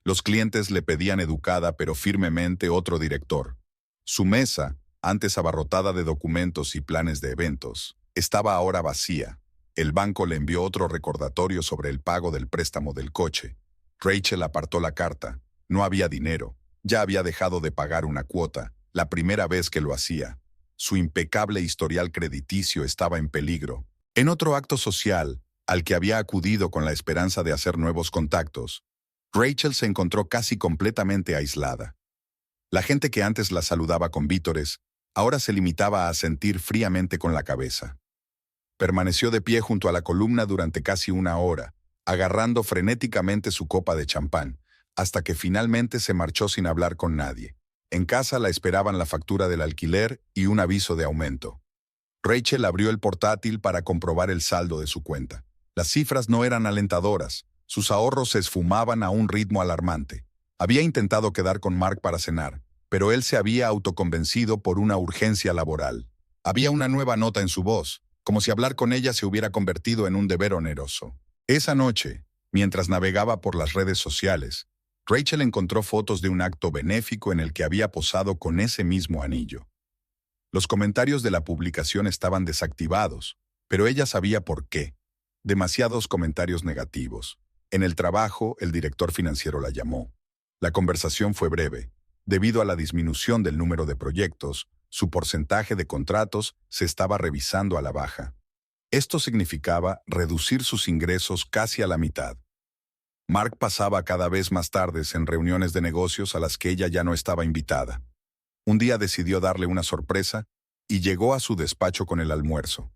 Los clientes le pedían educada pero firmemente otro director. Su mesa, antes abarrotada de documentos y planes de eventos, estaba ahora vacía. El banco le envió otro recordatorio sobre el pago del préstamo del coche. Rachel apartó la carta. No había dinero. Ya había dejado de pagar una cuota, la primera vez que lo hacía. Su impecable historial crediticio estaba en peligro. En otro acto social, al que había acudido con la esperanza de hacer nuevos contactos, Rachel se encontró casi completamente aislada. La gente que antes la saludaba con vítores, ahora se limitaba a asentir fríamente con la cabeza. Permaneció de pie junto a la columna durante casi 1 hora, agarrando frenéticamente su copa de champán, hasta que finalmente se marchó sin hablar con nadie. En casa la esperaban la factura del alquiler y un aviso de aumento. Rachel abrió el portátil para comprobar el saldo de su cuenta. Las cifras no eran alentadoras. Sus ahorros se esfumaban a un ritmo alarmante. Había intentado quedar con Mark para cenar, pero él se había autoconvencido por una urgencia laboral. Había una nueva nota en su voz, como si hablar con ella se hubiera convertido en un deber oneroso. Esa noche, mientras navegaba por las redes sociales, Rachel encontró fotos de un acto benéfico en el que había posado con ese mismo anillo. Los comentarios de la publicación estaban desactivados, pero ella sabía por qué. Demasiados comentarios negativos. En el trabajo, el director financiero la llamó. La conversación fue breve. Debido a la disminución del número de proyectos, su porcentaje de contratos se estaba revisando a la baja. Esto significaba reducir sus ingresos casi a la mitad. Mark pasaba cada vez más tardes en reuniones de negocios a las que ella ya no estaba invitada. Un día decidió darle una sorpresa y llegó a su despacho con el almuerzo.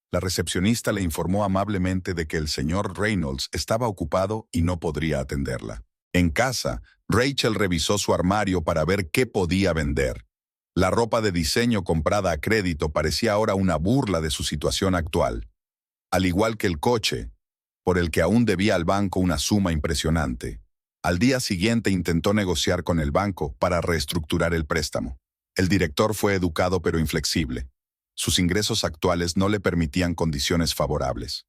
La recepcionista le informó amablemente de que el señor Reynolds estaba ocupado y no podría atenderla. En casa, Rachel revisó su armario para ver qué podía vender. La ropa de diseño comprada a crédito parecía ahora una burla de su situación actual. Al igual que el coche, por el que aún debía al banco una suma impresionante. Al día siguiente intentó negociar con el banco para reestructurar el préstamo. El director fue educado pero inflexible. Sus ingresos actuales no le permitían condiciones favorables.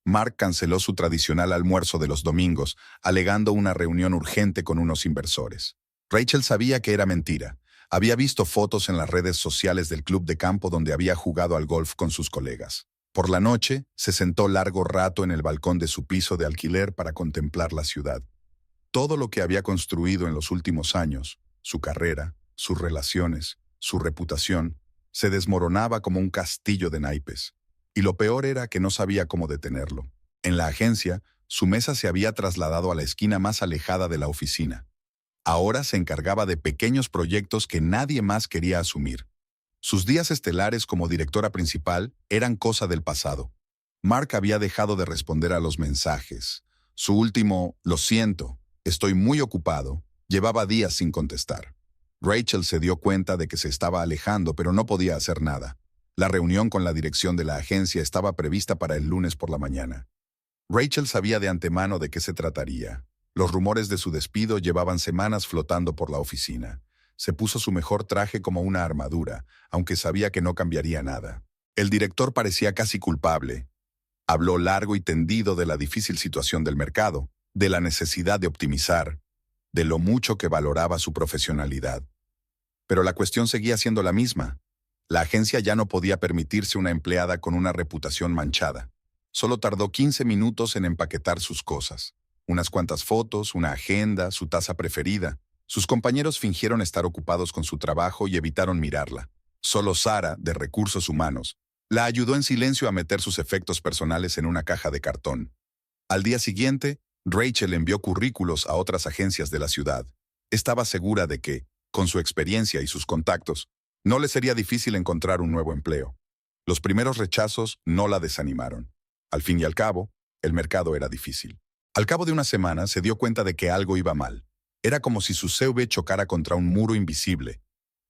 Mark canceló su tradicional almuerzo de los domingos, alegando una reunión urgente con unos inversores. Rachel sabía que era mentira. Había visto fotos en las redes sociales del club de campo donde había jugado al golf con sus colegas. Por la noche, se sentó largo rato en el balcón de su piso de alquiler para contemplar la ciudad. Todo lo que había construido en los últimos años, su carrera, sus relaciones, su reputación, se desmoronaba como un castillo de naipes. Y lo peor era que no sabía cómo detenerlo. En la agencia, su mesa se había trasladado a la esquina más alejada de la oficina. Ahora se encargaba de pequeños proyectos que nadie más quería asumir. Sus días estelares como directora principal eran cosa del pasado. Mark había dejado de responder a los mensajes. Su último, "Lo siento, estoy muy ocupado", llevaba días sin contestar. Rachel se dio cuenta de que se estaba alejando, pero no podía hacer nada. La reunión con la dirección de la agencia estaba prevista para el lunes por la mañana. Rachel sabía de antemano de qué se trataría. Los rumores de su despido llevaban semanas flotando por la oficina. Se puso su mejor traje como una armadura, aunque sabía que no cambiaría nada. El director parecía casi culpable. Habló largo y tendido de la difícil situación del mercado, de la necesidad de optimizar, de lo mucho que valoraba su profesionalidad. Pero la cuestión seguía siendo la misma. La agencia ya no podía permitirse una empleada con una reputación manchada. Solo tardó 15 minutos en empaquetar sus cosas. Unas cuantas fotos, una agenda, su taza preferida. Sus compañeros fingieron estar ocupados con su trabajo y evitaron mirarla. Solo Sara, de Recursos Humanos, la ayudó en silencio a meter sus efectos personales en una caja de cartón. Al día siguiente, Rachel envió currículos a otras agencias de la ciudad. Estaba segura de que, con su experiencia y sus contactos, no le sería difícil encontrar un nuevo empleo. Los primeros rechazos no la desanimaron. Al fin y al cabo, el mercado era difícil. Al cabo de una semana se dio cuenta de que algo iba mal. Era como si su CV chocara contra un muro invisible.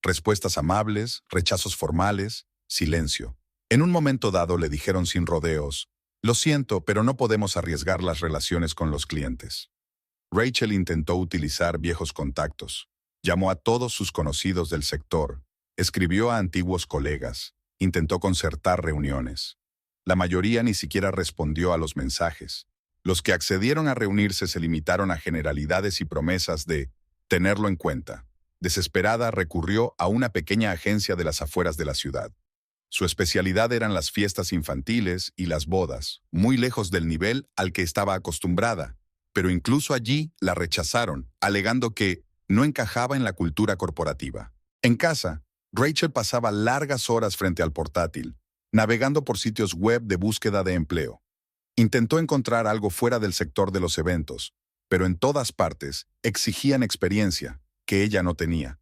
Respuestas amables, rechazos formales, silencio. En un momento dado le dijeron sin rodeos: «Lo siento, pero no podemos arriesgar las relaciones con los clientes». Rachel intentó utilizar viejos contactos. Llamó a todos sus conocidos del sector. Escribió a antiguos colegas. Intentó concertar reuniones. La mayoría ni siquiera respondió a los mensajes. Los que accedieron a reunirse se limitaron a generalidades y promesas de tenerlo en cuenta. Desesperada, recurrió a una pequeña agencia de las afueras de la ciudad. Su especialidad eran las fiestas infantiles y las bodas, muy lejos del nivel al que estaba acostumbrada. Pero incluso allí la rechazaron, alegando que no encajaba en la cultura corporativa. En casa, Rachel pasaba largas horas frente al portátil, navegando por sitios web de búsqueda de empleo. Intentó encontrar algo fuera del sector de los eventos, pero en todas partes exigían experiencia, que ella no tenía.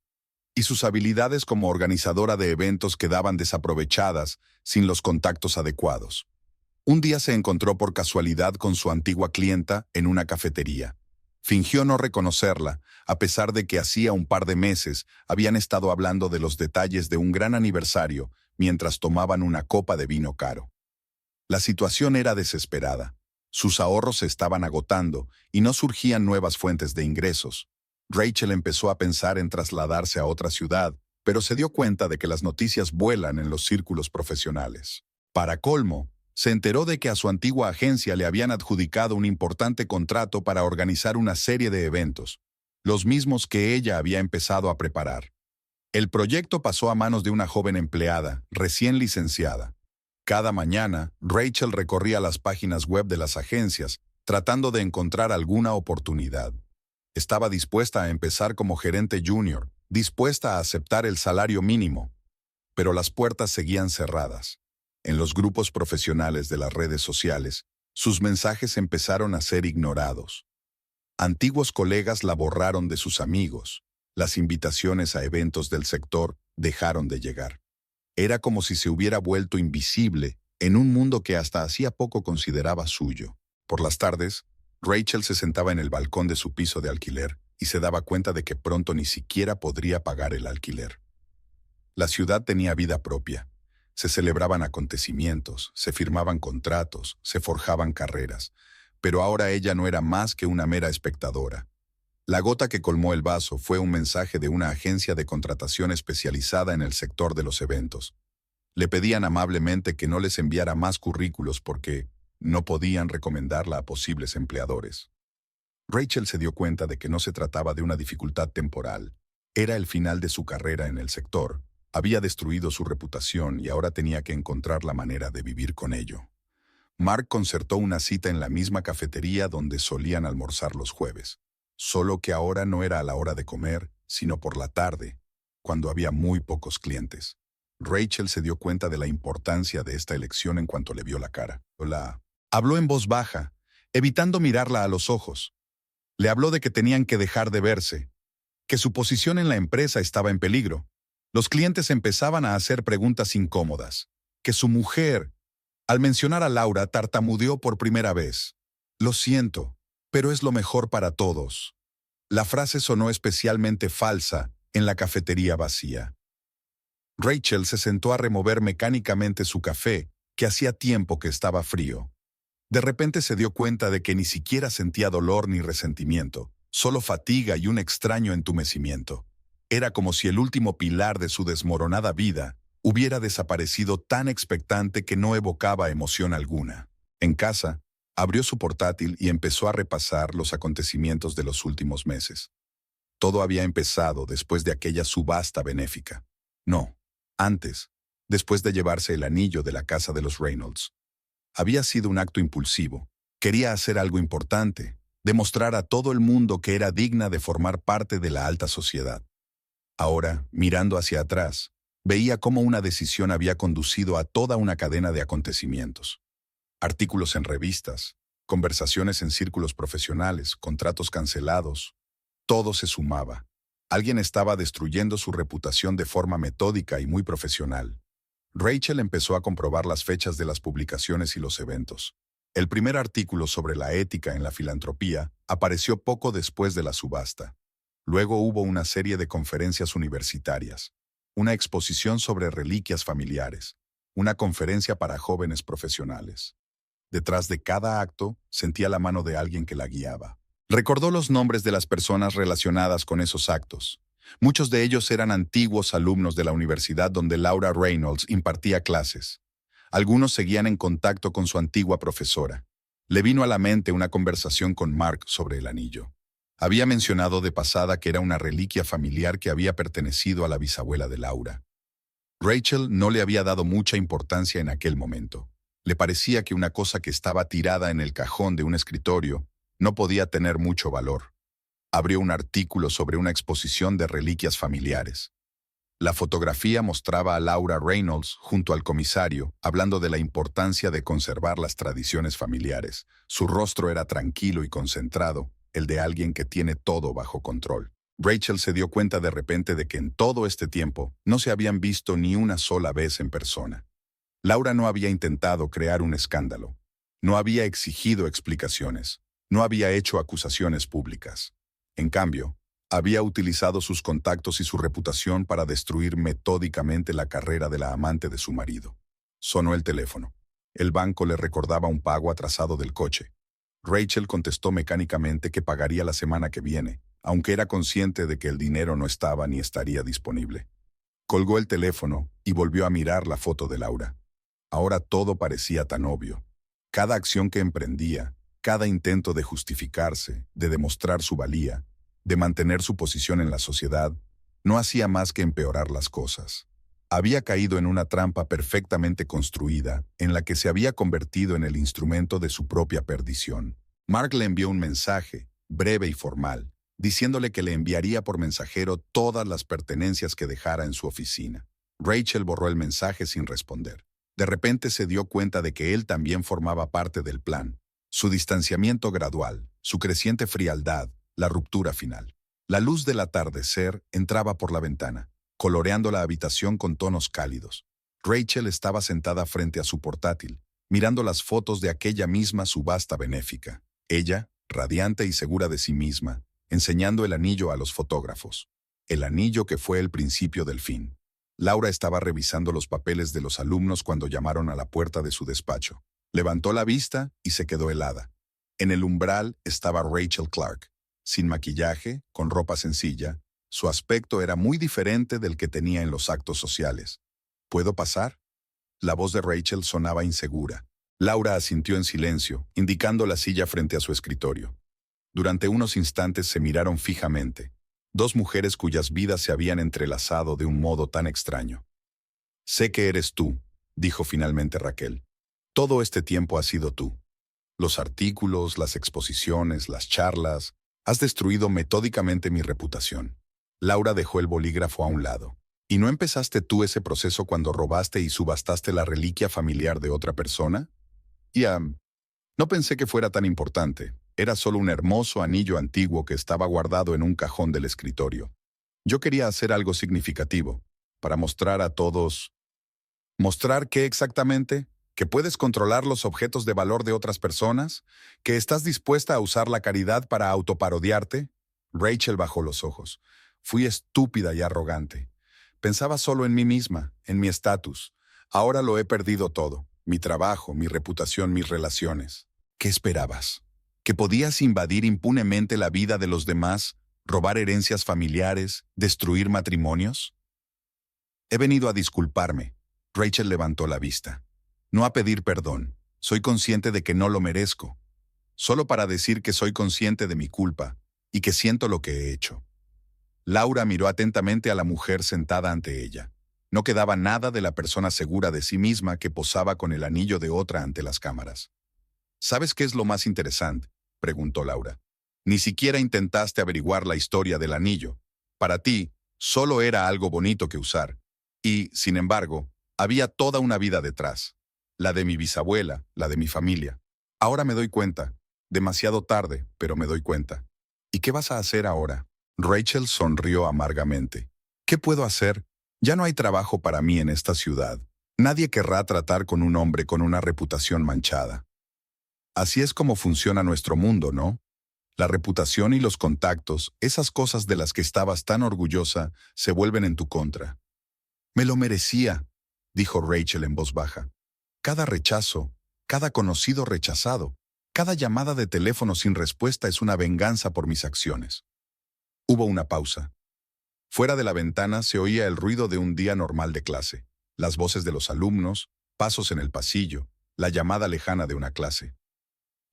Y sus habilidades como organizadora de eventos quedaban desaprovechadas sin los contactos adecuados. Un día se encontró por casualidad con su antigua clienta en una cafetería. Fingió no reconocerla, a pesar de que hacía un par de meses habían estado hablando de los detalles de un gran aniversario mientras tomaban una copa de vino caro. La situación era desesperada. Sus ahorros se estaban agotando y no surgían nuevas fuentes de ingresos. Rachel empezó a pensar en trasladarse a otra ciudad, pero se dio cuenta de que las noticias vuelan en los círculos profesionales. Para colmo, se enteró de que a su antigua agencia le habían adjudicado un importante contrato para organizar una serie de eventos, los mismos que ella había empezado a preparar. El proyecto pasó a manos de una joven empleada, recién licenciada. Cada mañana, Rachel recorría las páginas web de las agencias, tratando de encontrar alguna oportunidad. Estaba dispuesta a empezar como gerente junior, dispuesta a aceptar el salario mínimo. Pero las puertas seguían cerradas. En los grupos profesionales de las redes sociales, sus mensajes empezaron a ser ignorados. Antiguos colegas la borraron de sus amigos. Las invitaciones a eventos del sector dejaron de llegar. Era como si se hubiera vuelto invisible en un mundo que hasta hacía poco consideraba suyo. Por las tardes, Rachel se sentaba en el balcón de su piso de alquiler y se daba cuenta de que pronto ni siquiera podría pagar el alquiler. La ciudad tenía vida propia. Se celebraban acontecimientos, se firmaban contratos, se forjaban carreras, pero ahora ella no era más que una mera espectadora. La gota que colmó el vaso fue un mensaje de una agencia de contratación especializada en el sector de los eventos. Le pedían amablemente que no les enviara más currículos porque no podían recomendarla a posibles empleadores. Rachel se dio cuenta de que no se trataba de una dificultad temporal. Era el final de su carrera en el sector. Había destruido su reputación y ahora tenía que encontrar la manera de vivir con ello. Mark concertó una cita en la misma cafetería donde solían almorzar los jueves. Solo que ahora no era a la hora de comer, sino por la tarde, cuando había muy pocos clientes. Rachel se dio cuenta de la importancia de esta elección en cuanto le vio la cara. Habló en voz baja, evitando mirarla a los ojos. Le habló de que tenían que dejar de verse, que su posición en la empresa estaba en peligro. Los clientes empezaban a hacer preguntas incómodas, que su mujer, al mencionar a Laura, tartamudeó por primera vez. «Lo siento, pero es lo mejor para todos». La frase sonó especialmente falsa en la cafetería vacía. Rachel se sentó a remover mecánicamente su café, que hacía tiempo que estaba frío. De repente se dio cuenta de que ni siquiera sentía dolor ni resentimiento, solo fatiga y un extraño entumecimiento. Era como si el último pilar de su desmoronada vida hubiera desaparecido tan expectante que no evocaba emoción alguna. En casa, abrió su portátil y empezó a repasar los acontecimientos de los últimos meses. Todo había empezado después de aquella subasta benéfica. No, antes, después de llevarse el anillo de la casa de los Reynolds. Había sido un acto impulsivo. Quería hacer algo importante, demostrar a todo el mundo que era digna de formar parte de la alta sociedad. Ahora, mirando hacia atrás, veía cómo una decisión había conducido a toda una cadena de acontecimientos. Artículos en revistas, conversaciones en círculos profesionales, contratos cancelados. Todo se sumaba. Alguien estaba destruyendo su reputación de forma metódica y muy profesional. Rachel empezó a comprobar las fechas de las publicaciones y los eventos. El primer artículo sobre la ética en la filantropía apareció poco después de la subasta. Luego hubo una serie de conferencias universitarias, una exposición sobre reliquias familiares, una conferencia para jóvenes profesionales. Detrás de cada acto sentía la mano de alguien que la guiaba. Recordó los nombres de las personas relacionadas con esos actos. Muchos de ellos eran antiguos alumnos de la universidad donde Laura Reynolds impartía clases. Algunos seguían en contacto con su antigua profesora. Le vino a la mente una conversación con Mark sobre el anillo. Había mencionado de pasada que era una reliquia familiar que había pertenecido a la bisabuela de Laura. Rachel no le había dado mucha importancia en aquel momento. Le parecía que una cosa que estaba tirada en el cajón de un escritorio no podía tener mucho valor. Abrió un artículo sobre una exposición de reliquias familiares. La fotografía mostraba a Laura Reynolds junto al comisario, hablando de la importancia de conservar las tradiciones familiares. Su rostro era tranquilo y concentrado, el de alguien que tiene todo bajo control. Rachel se dio cuenta de repente de que en todo este tiempo no se habían visto ni una sola vez en persona. Laura no había intentado crear un escándalo. No había exigido explicaciones. No había hecho acusaciones públicas. En cambio, había utilizado sus contactos y su reputación para destruir metódicamente la carrera de la amante de su marido. Sonó el teléfono. El banco le recordaba un pago atrasado del coche. Rachel contestó mecánicamente que pagaría la semana que viene, aunque era consciente de que el dinero no estaba ni estaría disponible. Colgó el teléfono y volvió a mirar la foto de Laura. Ahora todo parecía tan obvio. Cada acción que emprendía, cada intento de justificarse, de demostrar su valía, de mantener su posición en la sociedad, no hacía más que empeorar las cosas. Había caído en una trampa perfectamente construida, en la que se había convertido en el instrumento de su propia perdición. Mark le envió un mensaje, breve y formal, diciéndole que le enviaría por mensajero todas las pertenencias que dejara en su oficina. Rachel borró el mensaje sin responder. De repente se dio cuenta de que él también formaba parte del plan. Su distanciamiento gradual, su creciente frialdad, la ruptura final. La luz del atardecer entraba por la ventana, coloreando la habitación con tonos cálidos. Rachel estaba sentada frente a su portátil, mirando las fotos de aquella misma subasta benéfica. Ella, radiante y segura de sí misma, enseñando el anillo a los fotógrafos. El anillo que fue el principio del fin. Laura estaba revisando los papeles de los alumnos cuando llamaron a la puerta de su despacho. Levantó la vista y se quedó helada. En el umbral estaba Rachel Clark, sin maquillaje, con ropa sencilla. Su aspecto era muy diferente del que tenía en los actos sociales. ¿Puedo pasar? La voz de Rachel sonaba insegura. Laura asintió en silencio, indicando la silla frente a su escritorio. Durante unos instantes se miraron fijamente. Dos mujeres cuyas vidas se habían entrelazado de un modo tan extraño. «Sé que eres tú», dijo finalmente Raquel. «Todo este tiempo has sido tú. Los artículos, las exposiciones, las charlas. Has destruido metódicamente mi reputación». Laura dejó el bolígrafo a un lado. «¿Y no empezaste tú ese proceso cuando robaste y subastaste la reliquia familiar de otra persona?» No pensé que fuera tan importante. Era solo un hermoso anillo antiguo que estaba guardado en un cajón del escritorio. Yo quería hacer algo significativo, para mostrar a todos... ¿Mostrar qué exactamente? ¿Que puedes controlar los objetos de valor de otras personas? ¿Que estás dispuesta a usar la caridad para autoparodiarte? Rachel bajó los ojos. Fui estúpida y arrogante. Pensaba solo en mí misma, en mi estatus. Ahora lo he perdido todo. Mi trabajo, mi reputación, mis relaciones. ¿Qué esperabas? ¿Que podías invadir impunemente la vida de los demás ¿Robar herencias familiares? ¿Destruir matrimonios? He venido a disculparme. Rachel levantó la vista. No a pedir perdón. Soy consciente de que no lo merezco. Solo para decir que soy consciente de mi culpa y que siento lo que he hecho. Laura miró atentamente a la mujer sentada ante ella. No quedaba nada de la persona segura de sí misma que posaba con el anillo de otra ante las cámaras. ¿Sabes qué es lo más interesante?, preguntó Laura. Ni siquiera intentaste averiguar la historia del anillo. Para ti, solo era algo bonito que usar. Y, sin embargo, había toda una vida detrás. La de mi bisabuela, la de mi familia. Ahora me doy cuenta. Demasiado tarde, pero me doy cuenta. ¿Y qué vas a hacer ahora? Rachel sonrió amargamente. ¿Qué puedo hacer? Ya no hay trabajo para mí en esta ciudad. Nadie querrá tratar con un hombre con una reputación manchada. Así es como funciona nuestro mundo, ¿no? La reputación y los contactos, esas cosas de las que estabas tan orgullosa, se vuelven en tu contra. Me lo merecía, dijo Rachel en voz baja. Cada rechazo, cada conocido rechazado, cada llamada de teléfono sin respuesta es una venganza por mis acciones. Hubo una pausa. Fuera de la ventana se oía el ruido de un día normal de clase, las voces de los alumnos, pasos en el pasillo, la llamada lejana de una clase.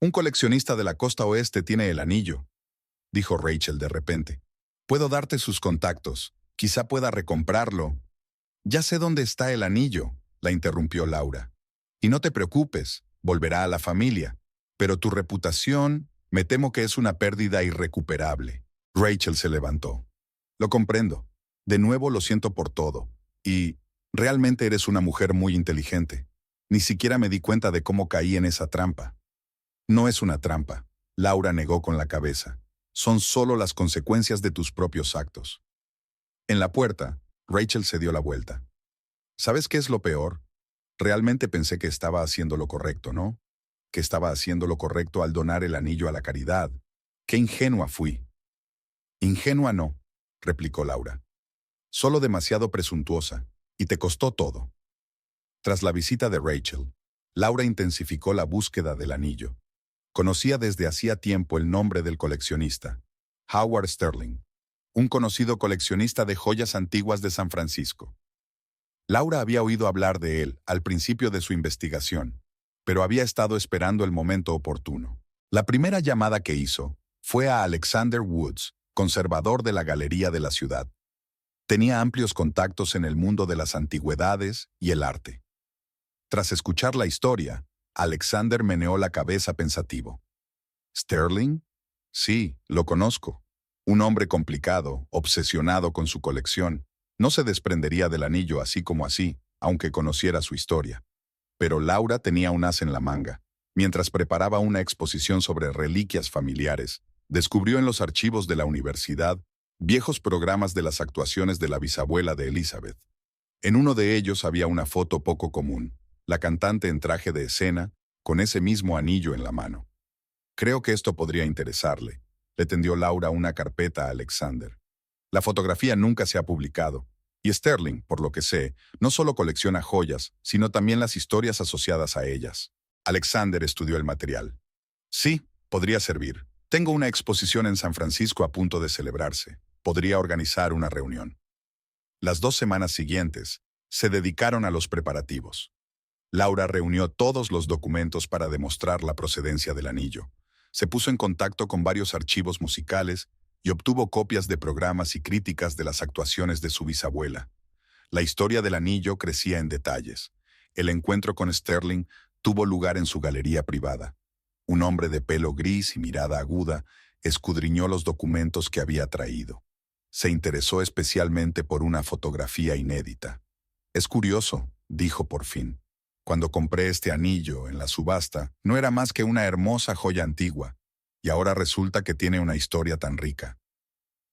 Un coleccionista de la costa oeste tiene el anillo, dijo Rachel de repente. Puedo darte sus contactos, quizá pueda recomprarlo. Ya sé dónde está el anillo, la interrumpió Laura. Y no te preocupes, volverá a la familia. Pero tu reputación, me temo que es una pérdida irrecuperable. Rachel se levantó. Lo comprendo. De nuevo lo siento por todo. Y realmente eres una mujer muy inteligente. Ni siquiera me di cuenta de cómo caí en esa trampa. No es una trampa, Laura negó con la cabeza. Son solo las consecuencias de tus propios actos. En la puerta, Rachel se dio la vuelta. ¿Sabes qué es lo peor? Realmente pensé que estaba haciendo lo correcto, ¿no? Que estaba haciendo lo correcto al donar el anillo a la caridad. ¡Qué ingenua fui! Ingenua no, replicó Laura. Solo demasiado presuntuosa, y te costó todo. Tras la visita de Rachel, Laura intensificó la búsqueda del anillo. Conocía desde hacía tiempo el nombre del coleccionista, Howard Sterling, un conocido coleccionista de joyas antiguas de San Francisco. Laura había oído hablar de él al principio de su investigación, pero había estado esperando el momento oportuno. La primera llamada que hizo fue a Alexander Woods, conservador de la galería de la ciudad. Tenía amplios contactos en el mundo de las antigüedades y el arte. Tras escuchar la historia, Alexander meneó la cabeza pensativo. ¿Sterling? Sí, lo conozco. Un hombre complicado, obsesionado con su colección. No se desprendería del anillo así como así, aunque conociera su historia. Pero Laura tenía un as en la manga. Mientras preparaba una exposición sobre reliquias familiares, descubrió en los archivos de la universidad viejos programas de las actuaciones de la bisabuela de Elizabeth. En uno de ellos había una foto poco común. La cantante en traje de escena, con ese mismo anillo en la mano. Creo que esto podría interesarle. Le tendió Laura una carpeta a Alexander. La fotografía nunca se ha publicado, y Sterling, por lo que sé, no solo colecciona joyas, sino también las historias asociadas a ellas. Alexander estudió el material. Sí, podría servir. Tengo una exposición en San Francisco a punto de celebrarse. Podría organizar una reunión. Las 2 semanas siguientes se dedicaron a los preparativos. Laura reunió todos los documentos para demostrar la procedencia del anillo. Se puso en contacto con varios archivos musicales y obtuvo copias de programas y críticas de las actuaciones de su bisabuela. La historia del anillo crecía en detalles. El encuentro con Sterling tuvo lugar en su galería privada. Un hombre de pelo gris y mirada aguda escudriñó los documentos que había traído. Se interesó especialmente por una fotografía inédita. Es curioso, dijo por fin. Cuando compré este anillo en la subasta, no era más que una hermosa joya antigua, y ahora resulta que tiene una historia tan rica.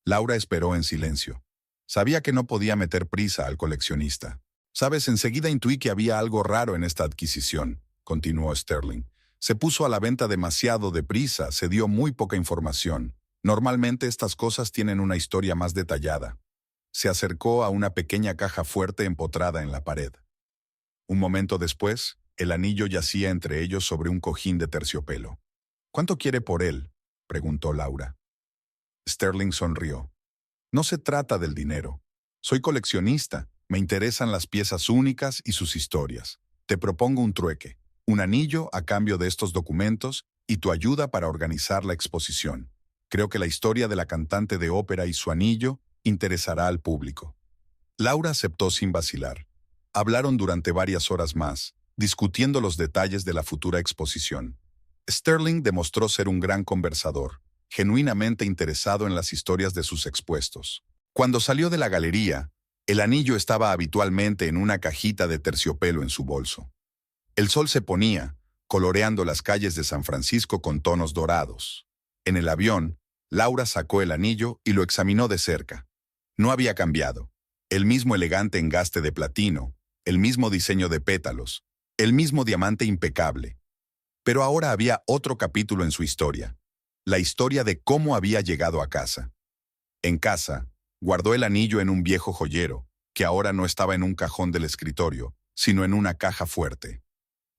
Laura esperó en silencio. Sabía que no podía meter prisa al coleccionista. Sabes, enseguida intuí que había algo raro en esta adquisición, continuó Sterling. Se puso a la venta demasiado deprisa, se dio muy poca información. Normalmente estas cosas tienen una historia más detallada. Se acercó a una pequeña caja fuerte empotrada en la pared. Un momento después, el anillo yacía entre ellos sobre un cojín de terciopelo. ¿Cuánto quiere por él?, preguntó Laura. Sterling sonrió. No se trata del dinero. Soy coleccionista. Me interesan las piezas únicas y sus historias. Te propongo un trueque, un anillo a cambio de estos documentos y tu ayuda para organizar la exposición. Creo que la historia de la cantante de ópera y su anillo interesará al público. Laura aceptó sin vacilar. Hablaron durante varias horas más, discutiendo los detalles de la futura exposición. Sterling demostró ser un gran conversador, genuinamente interesado en las historias de sus expuestos. Cuando salió de la galería, el anillo estaba habitualmente en una cajita de terciopelo en su bolso. El sol se ponía, coloreando las calles de San Francisco con tonos dorados. En el avión, Laura sacó el anillo y lo examinó de cerca. No había cambiado. El mismo elegante engaste de platino, el mismo diseño de pétalos, el mismo diamante impecable. Pero ahora había otro capítulo en su historia, la historia de cómo había llegado a casa. En casa, guardó el anillo en un viejo joyero, que ahora no estaba en un cajón del escritorio, sino en una caja fuerte.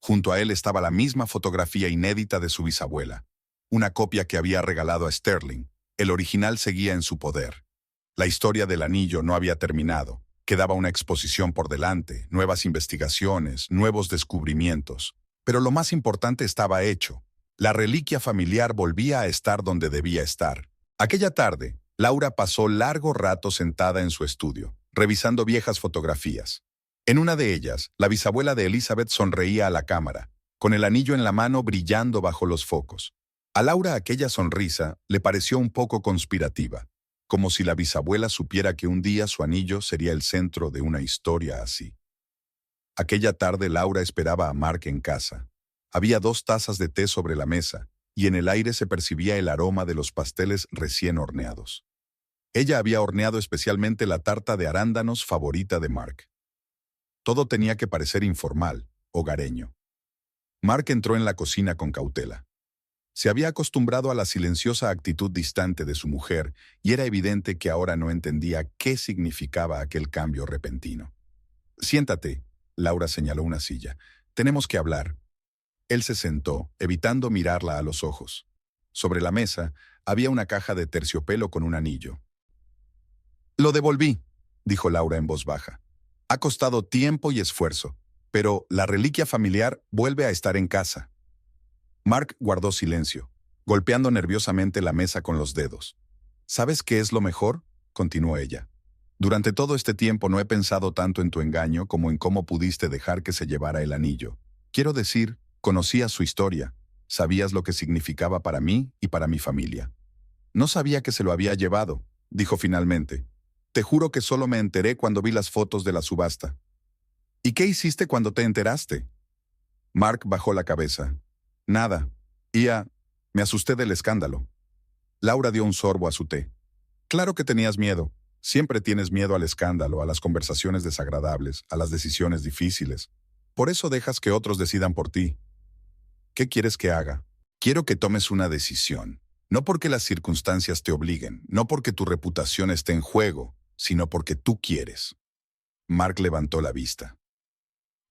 Junto a él estaba la misma fotografía inédita de su bisabuela, una copia que había regalado a Sterling. El original seguía en su poder. La historia del anillo no había terminado. Quedaba una exposición por delante, nuevas investigaciones, nuevos descubrimientos. Pero lo más importante estaba hecho. La reliquia familiar volvía a estar donde debía estar. Aquella tarde, Laura pasó largo rato sentada en su estudio, revisando viejas fotografías. En una de ellas, la bisabuela de Elizabeth sonreía a la cámara, con el anillo en la mano brillando bajo los focos. A Laura aquella sonrisa le pareció un poco conspirativa, como si la bisabuela supiera que un día su anillo sería el centro de una historia así. Aquella tarde Laura esperaba a Mark en casa. Había 2 tazas de té sobre la mesa, y en el aire se percibía el aroma de los pasteles recién horneados. Ella había horneado especialmente la tarta de arándanos favorita de Mark. Todo tenía que parecer informal, hogareño. Mark entró en la cocina con cautela. Se había acostumbrado a la silenciosa actitud distante de su mujer y era evidente que ahora no entendía qué significaba aquel cambio repentino. «Siéntate», Laura señaló una silla. «Tenemos que hablar». Él se sentó, evitando mirarla a los ojos. Sobre la mesa había una caja de terciopelo con un anillo. «Lo devolví», dijo Laura en voz baja. «Ha costado tiempo y esfuerzo, pero la reliquia familiar vuelve a estar en casa». Mark guardó silencio, golpeando nerviosamente la mesa con los dedos. «¿Sabes qué es lo mejor?», continuó ella. «Durante todo este tiempo no he pensado tanto en tu engaño como en cómo pudiste dejar que se llevara el anillo. Quiero decir, conocías su historia, sabías lo que significaba para mí y para mi familia». «No sabía que se lo había llevado», dijo finalmente. «Te juro que solo me enteré cuando vi las fotos de la subasta». «¿Y qué hiciste cuando te enteraste?». Mark bajó la cabeza. «Nada. Me asusté del escándalo». Laura dio un sorbo a su té. «Claro que tenías miedo. Siempre tienes miedo al escándalo, a las conversaciones desagradables, a las decisiones difíciles. Por eso dejas que otros decidan por ti». «¿Qué quieres que haga?». «Quiero que tomes una decisión. No porque las circunstancias te obliguen, no porque tu reputación esté en juego, sino porque tú quieres». Mark levantó la vista.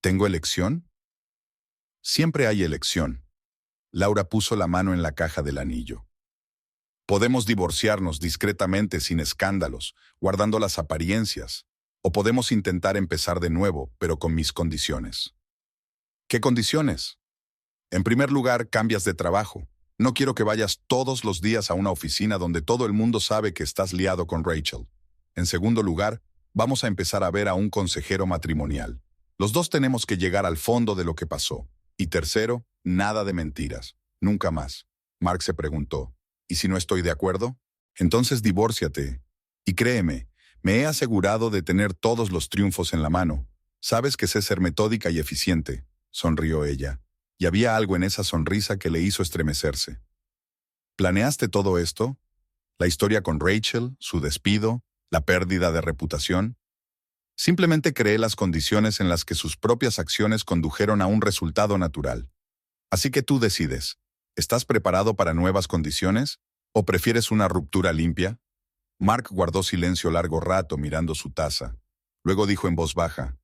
«¿Tengo elección?». «Siempre hay elección». Laura puso la mano en la caja del anillo. «Podemos divorciarnos discretamente sin escándalos, guardando las apariencias, o podemos intentar empezar de nuevo, pero con mis condiciones». «¿Qué condiciones?». «En primer lugar, cambias de trabajo. No quiero que vayas todos los días a una oficina donde todo el mundo sabe que estás liado con Rachel. En segundo lugar, vamos a empezar a ver a un consejero matrimonial. Los dos tenemos que llegar al fondo de lo que pasó. Y tercero, nada de mentiras. Nunca más». Mark se preguntó, «¿Y si no estoy de acuerdo?». «Entonces divórciate. Y créeme, me he asegurado de tener todos los triunfos en la mano. Sabes que sé ser metódica y eficiente», sonrió ella, y había algo en esa sonrisa que le hizo estremecerse. «¿Planeaste todo esto? ¿La historia con Rachel, su despido, la pérdida de reputación?». «Simplemente creé las condiciones en las que sus propias acciones condujeron a un resultado natural. Así que tú decides, ¿estás preparado para nuevas condiciones? ¿O prefieres una ruptura limpia?». Mark guardó silencio largo rato mirando su taza. Luego dijo en voz baja,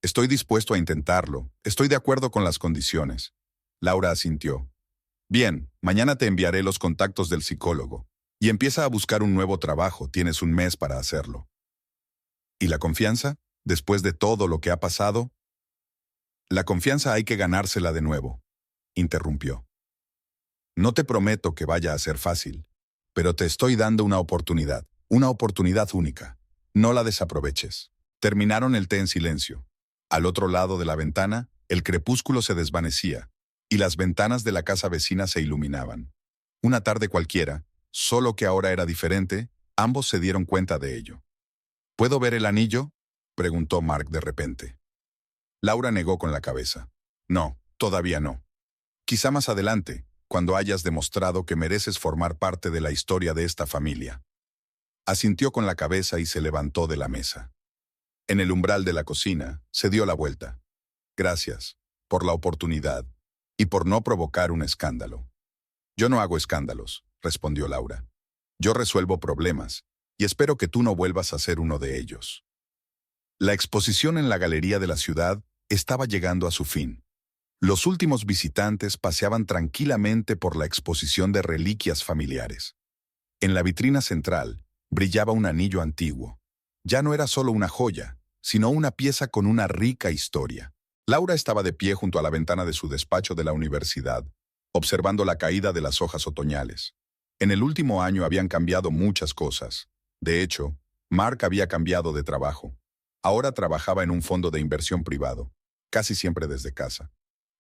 «Estoy dispuesto a intentarlo. Estoy de acuerdo con las condiciones». Laura asintió. «Bien, mañana te enviaré los contactos del psicólogo. Y empieza a buscar un nuevo trabajo, tienes un mes para hacerlo. ¿Y la confianza? Después de todo lo que ha pasado, la confianza hay que ganársela de nuevo, interrumpió. No te prometo que vaya a ser fácil, pero te estoy dando una oportunidad única. No la desaproveches. Terminaron el té en silencio. Al otro lado de la ventana, el crepúsculo se desvanecía, y las ventanas de la casa vecina se iluminaban. Una tarde cualquiera, solo que ahora era diferente, ambos se dieron cuenta de ello. ¿Puedo ver el anillo?, preguntó Mark de repente. Laura negó con la cabeza. No, todavía no. Quizá más adelante, cuando hayas demostrado que mereces formar parte de la historia de esta familia. Asintió con la cabeza y se levantó de la mesa. En el umbral de la cocina, se dio la vuelta. Gracias, por la oportunidad, y por no provocar un escándalo. Yo no hago escándalos, respondió Laura. Yo resuelvo problemas, y espero que tú no vuelvas a ser uno de ellos. La exposición en la galería de la ciudad estaba llegando a su fin. Los últimos visitantes paseaban tranquilamente por la exposición de reliquias familiares. En la vitrina central brillaba un anillo antiguo. Ya no era solo una joya, sino una pieza con una rica historia. Laura estaba de pie junto a la ventana de su despacho de la universidad, observando la caída de las hojas otoñales. En el último año habían cambiado muchas cosas. De hecho, Mark había cambiado de trabajo. Ahora trabajaba en un fondo de inversión privado, casi siempre desde casa.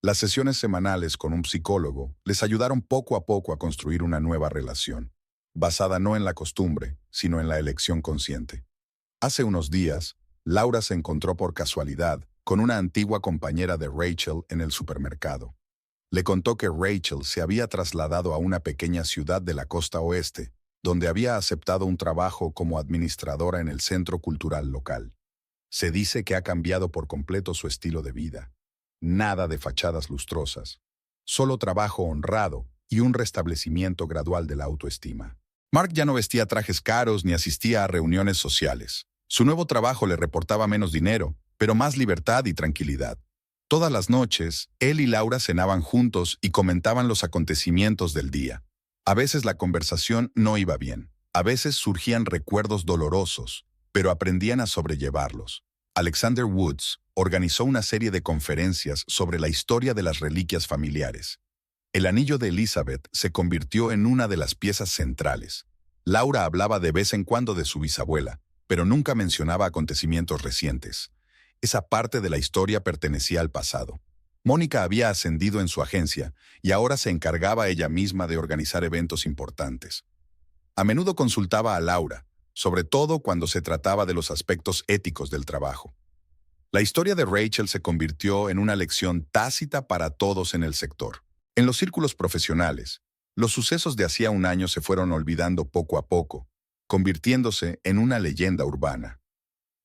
Las sesiones semanales con un psicólogo les ayudaron poco a poco a construir una nueva relación, basada no en la costumbre, sino en la elección consciente. Hace unos días, Laura se encontró por casualidad con una antigua compañera de Rachel en el supermercado. Le contó que Rachel se había trasladado a una pequeña ciudad de la costa oeste, donde había aceptado un trabajo como administradora en el centro cultural local. Se dice que ha cambiado por completo su estilo de vida. Nada de fachadas lustrosas, solo trabajo honrado y un restablecimiento gradual de la autoestima. Mark ya no vestía trajes caros ni asistía a reuniones sociales. Su nuevo trabajo le reportaba menos dinero, pero más libertad y tranquilidad. Todas las noches, él y Laura cenaban juntos y comentaban los acontecimientos del día. A veces la conversación no iba bien. A veces surgían recuerdos dolorosos, pero aprendían a sobrellevarlos. Alexander Woods organizó una serie de conferencias sobre la historia de las reliquias familiares. El anillo de Elizabeth se convirtió en una de las piezas centrales. Laura hablaba de vez en cuando de su bisabuela, pero nunca mencionaba acontecimientos recientes. Esa parte de la historia pertenecía al pasado. Mónica había ascendido en su agencia y ahora se encargaba ella misma de organizar eventos importantes. A menudo consultaba a Laura, sobre todo cuando se trataba de los aspectos éticos del trabajo. La historia de Rachel se convirtió en una lección tácita para todos en el sector. En los círculos profesionales, los sucesos de hacía un año se fueron olvidando poco a poco, convirtiéndose en una leyenda urbana.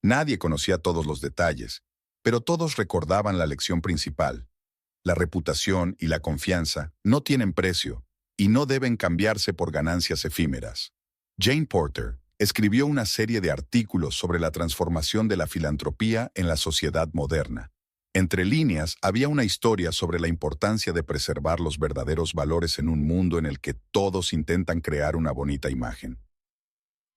Nadie conocía todos los detalles, pero todos recordaban la lección principal. La reputación y la confianza no tienen precio y no deben cambiarse por ganancias efímeras. Jane Porter escribió una serie de artículos sobre la transformación de la filantropía en la sociedad moderna. Entre líneas, había una historia sobre la importancia de preservar los verdaderos valores en un mundo en el que todos intentan crear una bonita imagen.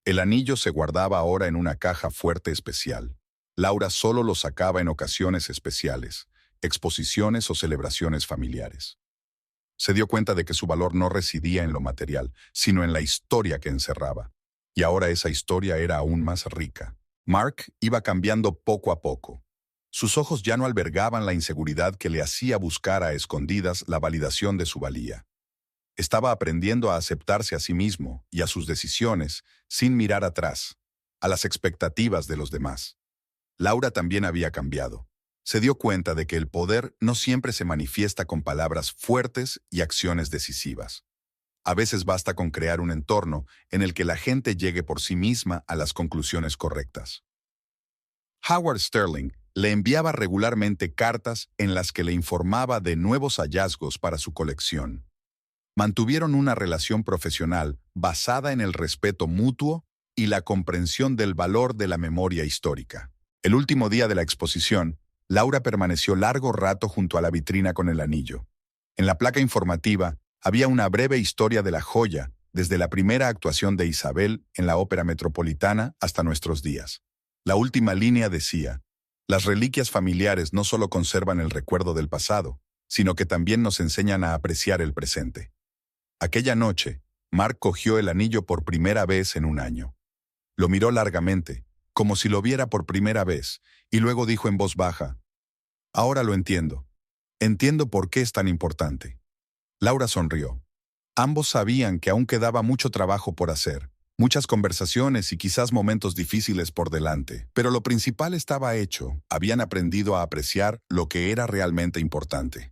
El anillo se guardaba ahora en una caja fuerte especial. Laura solo lo sacaba en ocasiones especiales, exposiciones o celebraciones familiares. Se dio cuenta de que su valor no residía en lo material, sino en la historia que encerraba. Y ahora esa historia era aún más rica. Mark iba cambiando poco a poco. Sus ojos ya no albergaban la inseguridad que le hacía buscar a escondidas la validación de su valía. Estaba aprendiendo a aceptarse a sí mismo y a sus decisiones sin mirar atrás, a las expectativas de los demás. Laura también había cambiado. Se dio cuenta de que el poder no siempre se manifiesta con palabras fuertes y acciones decisivas. A veces basta con crear un entorno en el que la gente llegue por sí misma a las conclusiones correctas. Howard Sterling le enviaba regularmente cartas en las que le informaba de nuevos hallazgos para su colección. Mantuvieron una relación profesional basada en el respeto mutuo y la comprensión del valor de la memoria histórica. El último día de la exposición, Laura permaneció largo rato junto a la vitrina con el anillo. En la placa informativa había una breve historia de la joya desde la primera actuación de Isabel en la Ópera Metropolitana hasta nuestros días. La última línea decía: las reliquias familiares no solo conservan el recuerdo del pasado, sino que también nos enseñan a apreciar el presente. Aquella noche, Mark cogió el anillo por primera vez en un año. Lo miró largamente, como si lo viera por primera vez, y luego dijo en voz baja: ahora lo entiendo. Entiendo por qué es tan importante. Laura sonrió. Ambos sabían que aún quedaba mucho trabajo por hacer, muchas conversaciones y quizás momentos difíciles por delante, pero lo principal estaba hecho. Habían aprendido a apreciar lo que era realmente importante.